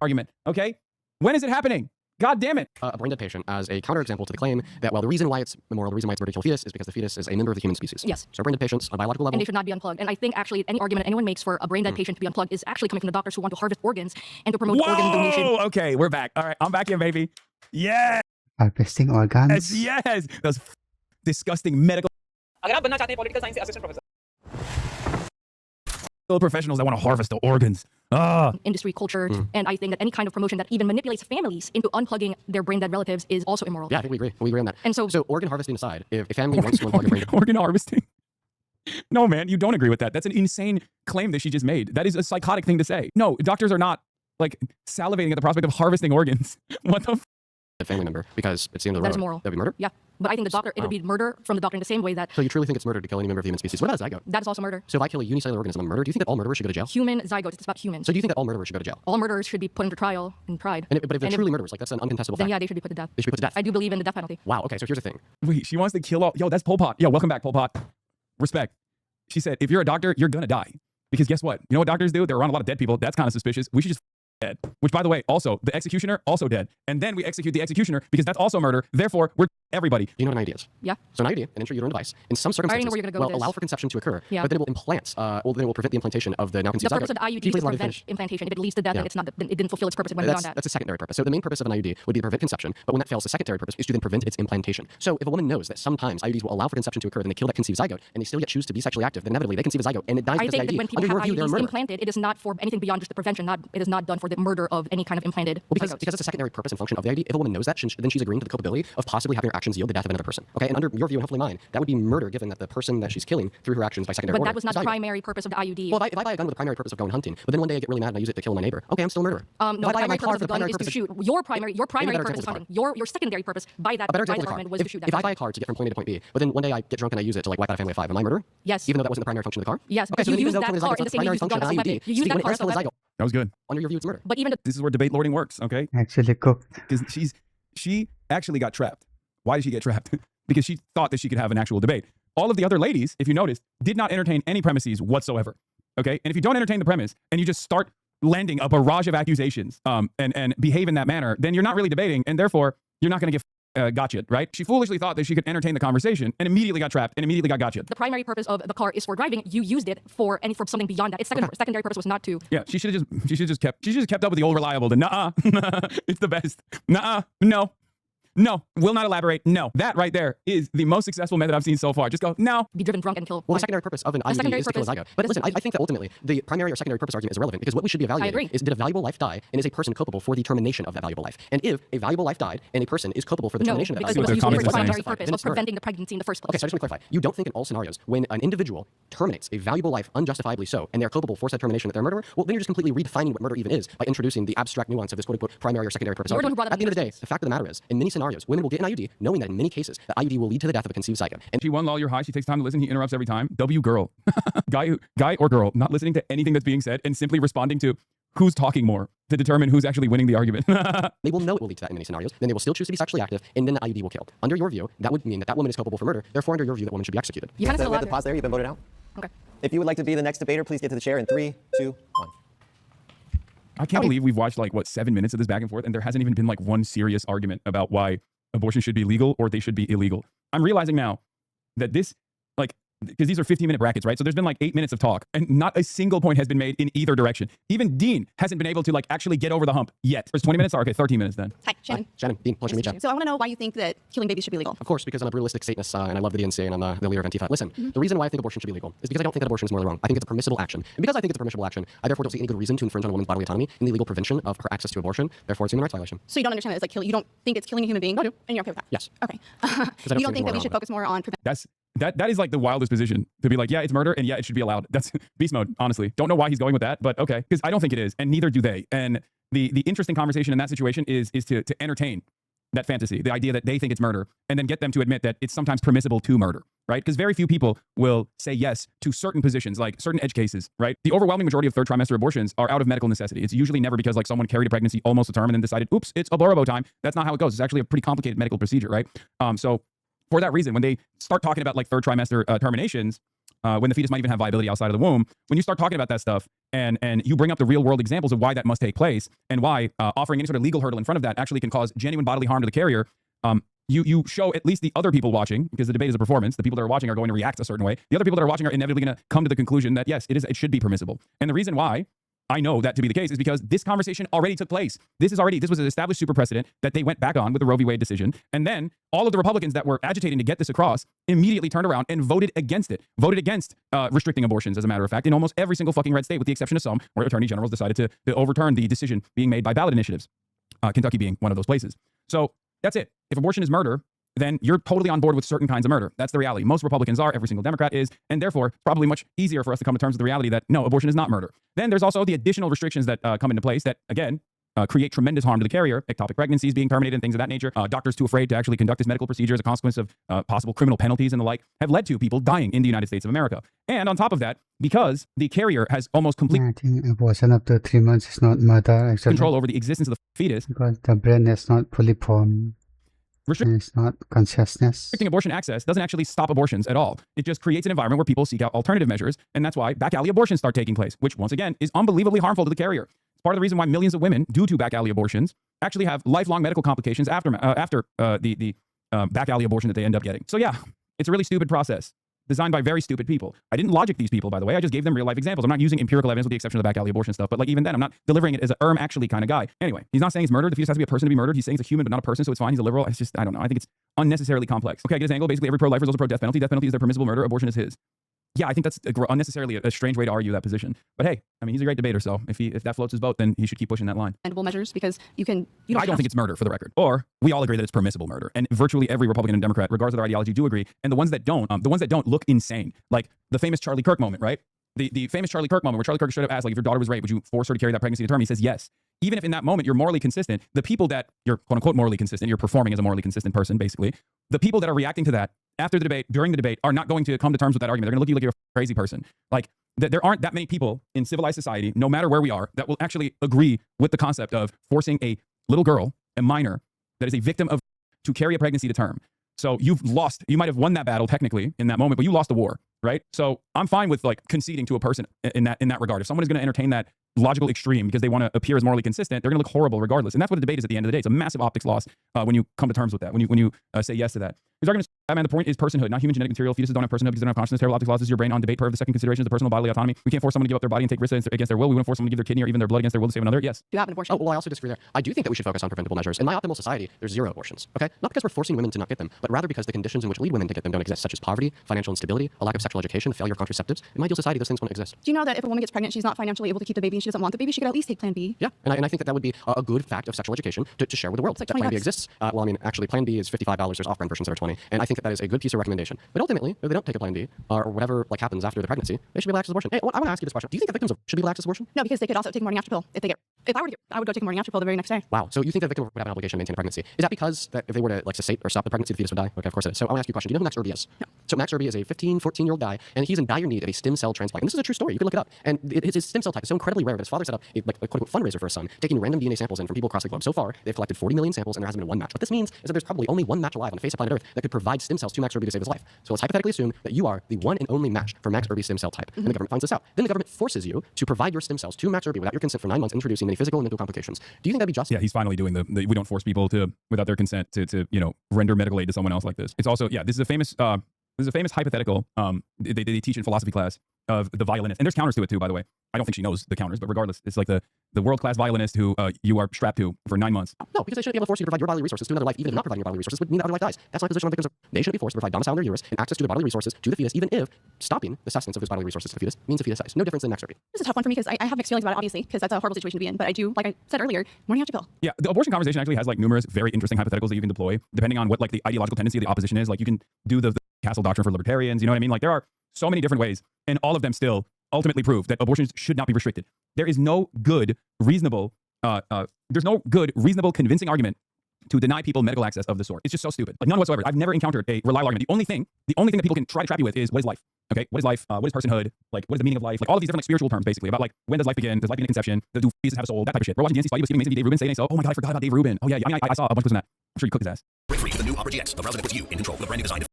argument. Okay? When is it happening? God damn it. A brain dead patient as a counterexample to the claim that, well, the reason why it's immoral, the reason why it's murder to kill a fetus is because the fetus is a member of the human species. Yes. So brain dead patients on a biological level. And they should not be unplugged. And I think actually any argument anyone makes for a brain dead patient to be unplugged is actually coming from the doctors who want to harvest organs and to promote organ donation. Okay, we're back. All right, I'm back in, baby. Yeah. Harvesting organs. Yes. Those disgusting medical professionals that want to harvest the organs. Industry culture, and I think that any kind of promotion that even manipulates families into unplugging their brain dead relatives is also immoral. Yeah, I think we agree. We agree on that. And so organ harvesting aside, if a family wants to unplug a brain dead organ harvesting. No, man, you don't agree with that. That's an insane claim that she just made. That is a psychotic thing to say. No, doctors are not like salivating at the prospect of harvesting organs. What the family member, because it's the end of the road. That is immoral. That would be murder? Yeah. But I think the doctor, it would be murder from the doctor in the same way that... So you truly think it's murder to kill any member of the human species? What about a zygote? That is also murder. So if I kill a unicellular organism, I'm murder. Do you think that all murderers should go to jail? Human zygotes, it's about humans. So do you think that all murderers should go to jail? All murderers should be put into trial and tried. But if they're truly murderers, like that's an uncontestable then fact. yeah, they should be put to death. They should be put to death. I do believe in the death penalty. Wow, okay, so here's the thing. Wait, she wants to kill all... Yo, that's Pol Pot. Yo, welcome back, Pol Pot. Respect. She said, if you're a doctor, you're gonna die. Because guess what? You know what doctors do? They're around a lot of dead people. That's kind of suspicious. We should just dead. Which, by the way, also, the executioner, also dead. And then we execute the executioner because that's also murder. Therefore, we're everybody. Do you know what an IUD is? Yeah. So an IUD, an intrauterine device, in some circumstances, I already know where you're gonna go will with this. allow for conception to occur, Yeah. but then it will implant, then it will prevent the implantation of the now conceived The purpose zygote. of the IUD is to prevent implantation. If it leads to death, then it's not. Then it didn't fulfill its purpose. It went beyond that. That's a secondary purpose. So the main purpose of an IUD would be to prevent conception, but when that fails, the secondary purpose is to then prevent its implantation. So if a woman knows that sometimes IUDs will allow for conception to occur, then they kill that conceived zygote, and they still yet choose to be sexually active, then inevitably they conceive a zygote, and it dies I because think of that the when IUD. people have Under your view, they're a IUDs murderer. implanted, it is not for anything beyond just the prevention. It is not done for the murder of any kind of implanted. Well, because it's a secondary purpose and function of the IUD. If a woman knows that, then she's agreeing to the culpability of possibly having her actions yield the death of another person. Okay, and under your view and hopefully mine, that would be murder, given that the person that she's killing through her actions by secondary But order that was not is the zygote. primary purpose of the IUD. Well, if I buy a gun with the primary purpose of going hunting, but then one day I get really mad and I use it to kill my neighbor, okay, I'm still a murderer. No, If the I buy my primary car purpose of for the gun is to shoot. Your primary purpose is hunting. Your secondary purpose by that department was to shoot that If I person. buy a car to get from point A to point B, but then one day I get drunk and I use it to like wipe out a family of 5, am I a murderer? Yes. Even though that wasn't the primary function of the car? Yes, Okay, because so you then even used though that killing a car zygote's in not the the same way primary you used the function gun of as an a IUD, weapon. You used that when it car does as a kill a weapon. zygote. That was good. Under your view, it's murder. But even This is where debate lording works, okay? Actually cooked. Because she actually got trapped. Why did she get trapped? Because she thought that she could have an actual debate. All of the other ladies, if you noticed, did not entertain any premises whatsoever. Okay? And if you don't entertain the premise and you just start landing a barrage of accusations and behave in that manner, then you're not really debating, and therefore you're not going to get gotcha, right? She foolishly thought that she could entertain the conversation and immediately got trapped and immediately got gotcha. The primary purpose of the car is for driving. You used it for something beyond that. Its secondary purpose was not to. Yeah, she should have just kept up with the old reliable. The nuh-uh, it's the best. Nuh-uh, no. No, will not elaborate. No, that right there is the most successful method I've seen so far. Just go, no. Be driven drunk and kill. Well, the secondary purpose of an IUD is to kill a zygote. But listen, I think that ultimately the primary or secondary purpose argument is irrelevant because what we should be evaluating is did a valuable life die and is a person culpable for the termination of that valuable life? And if a valuable life died and a person is culpable for the termination of that because valuable it was life, used for the primary purpose of preventing the pregnancy in the first place. Okay, so I just want to clarify. You don't think in all scenarios when an individual terminates a valuable life unjustifiably so and they're culpable for said termination that they're a murderer, well, then you're just completely redefining what murder even is by introducing the abstract nuance of this quote-unquote primary or secondary purpose argument. At the end of the day, the fact of the matter is, in many scenarios, women will get an IUD knowing that in many cases, the IUD will lead to the death of a conceived zygote. And she one lawyer high, she takes time to listen, he interrupts every time. W girl. guy or girl, not listening to anything that's being said and simply responding to who's talking more to determine who's actually winning the argument. They will know it will lead to that in many scenarios. Then they will still choose to be sexually active, and then the IUD will kill. Under your view, that would mean that that woman is culpable for murder. Therefore, under your view, that woman should be executed. You have to pause there. You've been voted out. Okay. If you would like to be the next debater, please get to the chair in 3, 2, 1. I can't believe we've watched like, what, 7 minutes of this back and forth, and there hasn't even been like one serious argument about why abortion should be legal or they should be illegal. I'm realizing now that this, like, because these are 15-minute brackets, right? So there's been like 8 minutes of talk and not a single point has been made in either direction. Even Dean hasn't been able to like actually get over the hump yet. There's 20 minutes? Okay, 13 minutes then. Hi, Shannon. Shannon, Dean, pleasure to meet you. So I want to know why you think that killing babies should be legal. Of course, because I'm a brutalistic Satanist and I love the DNC and I'm the leader of Antifa. Listen, the reason why I think abortion should be legal is because I don't think that abortion is morally wrong. I think it's a permissible action. And because I think it's a permissible action, I therefore don't see any good reason to infringe on a woman's bodily autonomy and the legal prevention of her access to abortion. Therefore, it's a human rights violation. So you don't understand that it's like you don't think it's killing a human being? I do. And you're okay with that? Yes. Okay. You don't think that we should focus more on prevention? That is like the wildest position to be like, yeah, it's murder and yeah, it should be allowed. That's beast mode, honestly. Don't know why he's going with that, but okay. Because I don't think it is, and neither do they. And the interesting conversation in that situation is to entertain that fantasy, the idea that they think it's murder, and then get them to admit that it's sometimes permissible to murder, right? Because very few people will say yes to certain positions, like certain edge cases, right? The overwhelming majority of third trimester abortions are out of medical necessity. It's usually never because like someone carried a pregnancy almost to term and then decided, oops, it's aborbo time. That's not how it goes. It's actually a pretty complicated medical procedure, right? So for that reason, when they start talking about like third trimester terminations, when the fetus might even have viability outside of the womb, when you start talking about that stuff and you bring up the real world examples of why that must take place and why offering any sort of legal hurdle in front of that actually can cause genuine bodily harm to the carrier, you show at least the other people watching, because the debate is a performance, the people that are watching are going to react a certain way. The other people that are watching are inevitably going to come to the conclusion that yes, it should be permissible. And the reason why I know that to be the case is because this conversation already took place. This was an established super precedent that they went back on with the Roe v. Wade decision. And then all of the Republicans that were agitating to get this across immediately turned around and voted against it, voted against restricting abortions, as a matter of fact, in almost every single fucking red state, with the exception of some where attorney generals decided to overturn the decision being made by ballot initiatives, Kentucky being one of those places. So that's it. If abortion is murder, then you're totally on board with certain kinds of murder. That's the reality. Most Republicans are, every single Democrat is, and therefore it's probably much easier for us to come to terms with the reality that no, abortion is not murder. Then there's also the additional restrictions that come into place that, again, create tremendous harm to the carrier, ectopic pregnancies being terminated and things of that nature. Doctors too afraid to actually conduct this medical procedure as a consequence of possible criminal penalties and the like have led to people dying in the United States of America. And on top of that, because the carrier has almost complete I think abortion up to 3 months is not murder, actually. control over the existence of the fetus. Because the brain is not fully formed. It's not consciousness. Restricting abortion access doesn't actually stop abortions at all. It just creates an environment where people seek out alternative measures, and that's why back alley abortions start taking place, which once again is unbelievably harmful to the carrier. It's part of the reason why millions of women, due to back alley abortions, actually have lifelong medical complications after the back alley abortion that they end up getting. So yeah, it's a really stupid process designed by very stupid people. I didn't logic these people, by the way. I just gave them real life examples. I'm not using empirical evidence with the exception of the back alley abortion stuff. But like even then, I'm not delivering it as a actually kind of guy. Anyway, he's not saying he's murdered. The fetus has to be a person to be murdered. He's saying it's a human but not a person, so it's fine. He's a liberal. It's just, I don't know. I think it's unnecessarily complex. Okay, I get his angle. Basically, every pro-lifer is also pro-death penalty. Death penalty is their permissible murder. Abortion is his. Yeah, I think that's unnecessarily a strange way to argue that position. But hey, I mean, he's a great debater, so if that floats his boat, then he should keep pushing that line. Measures because I don't think it's murder, for the record. Or we all agree that it's permissible murder, and virtually every Republican and Democrat, regardless of their ideology, do agree. And the ones that don't look insane, like the famous Charlie Kirk moment, right? The famous Charlie Kirk moment where Charlie Kirk straight up asked, like, if your daughter was raped, would you force her to carry that pregnancy to term? He says yes. Even if in that moment you're morally consistent, the people that you're quote unquote morally consistent, you're performing as a morally consistent person, basically, the people that are reacting to that after the debate, during the debate, are not going to come to terms with that argument. They're going to look at you like you're a crazy person. Like, there aren't that many people in civilized society, no matter where we are, that will actually agree with the concept of forcing a little girl, a minor, that is a victim of, to carry a pregnancy to term. So you've lost, you might have won that battle technically in that moment, but you lost the war, right? So I'm fine with like conceding to a person in that regard. If someone is going to entertain that logical extreme because they want to appear as morally consistent, they're going to look horrible regardless. And that's what the debate is at the end of the day. It's a massive optics loss when you come to terms with that, when you say yes to that. His argument is, Batman, the point is personhood, not human genetic material. Fetuses don't have personhood because they don't have consciousness. Terrible optics losses your brain on debate. Per the second consideration is the personal bodily autonomy. We can't force someone to give up their body and take risks against their will. We wouldn't force someone to give their kidney or even their blood against their will to save another. Yes. Do you have an abortion? Oh, well, I also disagree there. I do think that we should focus on preventable measures. In my optimal society, there's 0 abortions, okay? Not because we're forcing women to not get them, but rather because the conditions in which lead women to get them don't exist, such as poverty, financial instability, a lack of sexual education, failure of contraceptives. In my ideal society, those things wouldn't exist. Do you know that if a woman gets pregnant, she's not financially able to keep the baby and she doesn't want the baby, she could at least take Plan B? Yeah, and I think that would be a good fact of sexual education to share with the world. Like that Plan B exists. Well, I mean, actually, Plan B is $55. There's off-brand versions that are $20, and I think that is a good piece of recommendation. But ultimately, if they don't take a Plan B or whatever happens after the pregnancy, they should be able to access abortion. Hey, I want to ask you this question: do you think that victims should be able to access abortion? No, because they could also take a morning after pill if they get. If I were to, I would go take a morning after pill the very next day. Wow. So you think that the victim would have an obligation to maintain a pregnancy? Is that because that if they were to cessate or stop the pregnancy, the fetus would die? Okay, of course it is. So I want to ask you a question. Do you know who Max Irby is? No. So Max Irby is a 14-year-old guy, and he's in dire need of a stem cell transplant. And this is a true story. You can look it up. And his stem cell type is so incredibly rare that his father set up a quote-unquote fundraiser for his son, taking random DNA samples in from people across the globe. So far, they've collected 40 million samples, and there hasn't been one match. What this means is that there's probably only one match alive on the face of planet Earth that could provide stem cells to Max Irby to save his life. So let's hypothetically assume that you are the one and only match for Max Irby's stem cell type. And the government finds this out. Then the government forces you to provide your stem cells to Max Irby without your consent for 9 months, introducing many physical and mental complications. Do you think that'd be just? Yeah, he's finally doing the we don't force people to without their consent to render medical aid to someone else like this. It's also this is a famous hypothetical they teach in philosophy class of the violinist, and there's counters to it too, by the way. I don't think she knows the counters, but regardless, it's like the world-class violinist who you are strapped to for 9 months. No, because they shouldn't be able to force you to provide your bodily resources to another life, even if not providing your bodily resources would mean that other life dies. That's not the position of victims. They shouldn't be forced to provide domicile in their uterus and access to the bodily resources to the fetus, even if stopping the sustenance of those bodily resources to the fetus means the fetus dies. No difference than Max Irby. This is a tough one for me because I have mixed feelings about it, obviously, because that's a horrible situation to be in. But I do, like I said earlier, morning after pill. Yeah, the abortion conversation actually has numerous very interesting hypotheticals that you can deploy depending on what the ideological tendency of the opposition is. Like you can do the castle doctrine for libertarians. You know what I mean? Like there are so many different ways, and all of them still ultimately prove that abortions should not be restricted. There is no good, reasonable, convincing argument to deny people medical access of the sort. It's just so stupid. Like none whatsoever. I've never encountered a reliable argument. The only thing that people can try to trap you with is what is life? Okay, what is life? What is personhood? Like what is the meaning of life? Like all of these different spiritual terms, basically about when does life begin? Does life begin at conception? Do fetuses have a soul? That type of shit. We're watching DNC Spidey was eating Dave Rubin saying so. Oh my god, I forgot about Dave Rubin. Oh yeah, I saw a bunch of clips on that. I'm sure you cooked his ass. Break free with the new Opera GX, a browser that puts you in control with a brand new design. I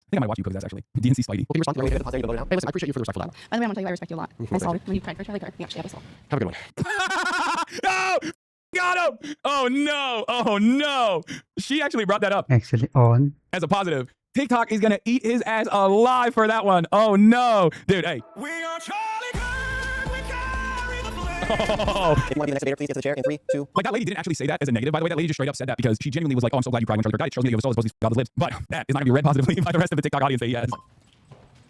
think I might watch you cook his ass actually. DNC Spidey. Well, can you respond to me? Hey, listen, I appreciate you for the respectful dialogue. By the way, I want to tell you I respect you a lot. I saw when you cried for Charlie Kirk. You actually have a soul. Have a good one. Oh, got him! Oh no! She actually brought that up. Actually on. As a positive. TikTok is gonna eat his ass alive for that one. Oh no. Dude, hey. We are Charlie Kirk, we carry the flame. Oh. If you want to be the next debater, please get to the chair in 3, 2. Like that lady didn't actually say that as a negative, by the way. That lady just straight up said that because she genuinely was like, oh, I'm so glad you cried when Charlie Kirk died. It shows me that you have a soul as opposed to God's lips. But that is not gonna be read positively by the rest of the TikTok audience that he has.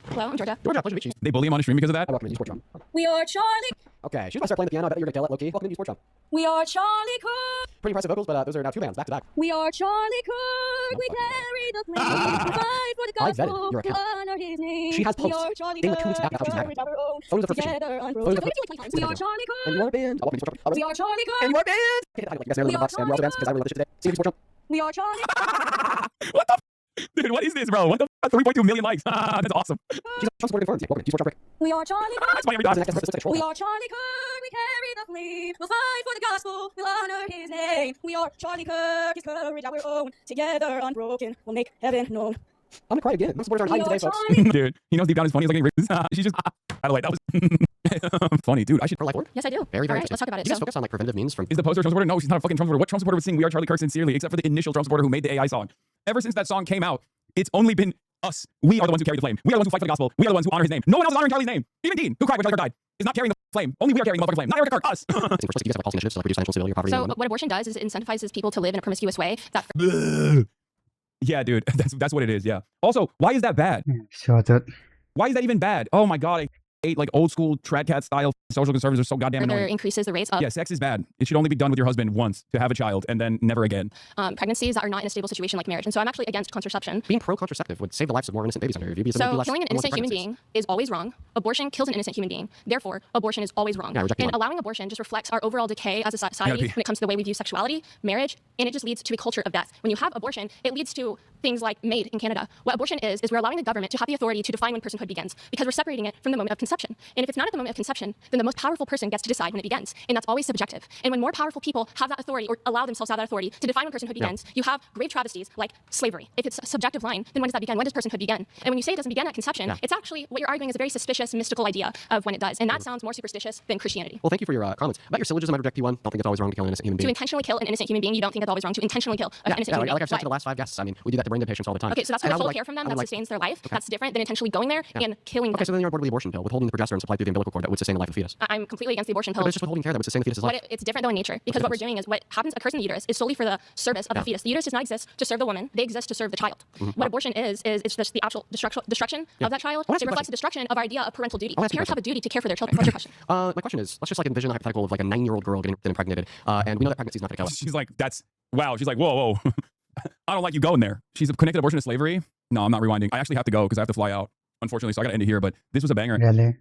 Hello, I'm Georgia. Georgia, pleasure to meet you. They bully him on the stream because of that? Welcome to Sport Drum. We are Charlie. Okay, she's gonna start playing the piano. I bet you're gonna kill it, low-key. Welcome to Sport Drum. We are Charlie Kirk. Pretty impressive vocals, but those are now 2 bands back to back. We are Charlie Kirk. We carry the flame. We fight for the gospel. Your account. Honor his name. She has posts. We are Charlie Dating Kirk. like 2 weeks back, that's how she's mad. Photos of her fishing. Photos of her fishing. We are Charlie Kirk. And you are a band. Welcome to Sport Drum. We are Charlie Kirk. And you are a band. You guys know the box, and we're also bands because I really love this shit today. See you Sport Drum. We are Charlie. What the dude, what is this, bro? What the 3.2 million likes? That's awesome. She's a Trump supporter confirmed. Welcome to Sport Drum. We are Charlie Kirk. That's my every dog. We are Charlie Kirk. We carry the flame. We'll fight for the gospel. We'll honor his name. We are Charlie Kirk. His courage our own. Together unbroken. We'll make heaven known. I'm gonna cry again. Trump supporters aren't hiding today, folks. Dude, he knows deep down his funny. He's like, she's just, by the way, that was funny, dude. I should. Her life word? Yes, I do. Very, very All right, let's talk about it. Do you guys focus on preventive means from? Is the poster a Trump supporter? No, she's not a fucking Trump supporter. What Trump supporter would sing "We Are Charlie Kirk" sincerely, except for the initial Trump supporter who made the AI song? Ever since that song came out, it's only been us. We are the ones who carry the flame. We are the ones who fight for the gospel. We are the ones who honor his name. No one else is honoring Charlie's name. Even Dean, who cried when Charlie Kirk died, is not carrying the flame. Only we are carrying the motherfucking flame. Not Erica Kirk. Us. You guys have policy initiatives to reduce financial instability or poverty. So what abortion does is it incentivizes people to live in a promiscuous way. Yeah, dude, that's what it is. Yeah. Also, why is that bad? Shut it. Why is that even bad? Oh my god, I hate like old school trad cat style social conservatives are so goddamn further annoying. increases the rates of. Yeah, sex is bad. It should only be done with your husband once to have a child and then never again. Pregnancies that are not in a stable situation like marriage. And so I'm actually against contraception. Being pro-contraceptive would save the lives of more innocent babies under review. So killing an innocent human being is always wrong. Abortion kills an innocent human being. Therefore, abortion is always wrong. Yeah, and allowing abortion just reflects our overall decay as a society when it comes to the way we view sexuality, marriage, and it just leads to a culture of death. When you have abortion, it leads to things like MAID in Canada. What abortion is we're allowing the government to have the authority to define when personhood begins because we're separating it from the moment of conception. And if it's not at the moment of conception, then the most powerful person gets to decide when it begins. And that's always subjective. And when more powerful people have that authority or allow themselves to have that authority to define when personhood begins, you have grave travesties like slavery. If it's a subjective line, then when does that begin? When does personhood begin? And when you say it doesn't begin at conception, it's actually what you're arguing is a very suspicious, mystical idea of when it does. And that sounds more superstitious than Christianity. Well, thank you for your comments. About your syllogism, I reject P1. Don't think it's always wrong to kill an innocent human being. To intentionally kill an innocent human being, you don't think that's always wrong to intentionally kill an innocent human like being. I've said to the last 5 guests, I mean, we do that to brain dead patients all the time. Okay, so that's And I would withholding like- care from them. I would That like- sustains their life. Okay. That's different than intentionally going there and killing them. Okay, so then you're on board with the abortion pill, withholding the progesterone supplied through the umbilical cord that would sustain the life of the fetus. I'm completely against the abortion pill. But it's just withholding care that would sustain the fetus's life. But it's different though in nature, because what we're doing is what occurs in the uterus is solely for the service of the fetus. The uterus does not exist to serve the woman; they exist to serve the child. What abortion is it's just the actual destruction of that child. It reflects the destruction of our idea of parental duty. Parents have a duty to care for their children. What's your question? My question is, let's just like envision the hypothetical of like a 9-year-old girl getting impregnated, and we know that pregnancy is not going to kill us. She's like, that's wow. She's like, whoa. I don't like you going there. She's connected abortion to slavery. No, I'm not rewinding. I actually have to go because I have to fly out, unfortunately. So I got to end it here. But this was a banger. Really?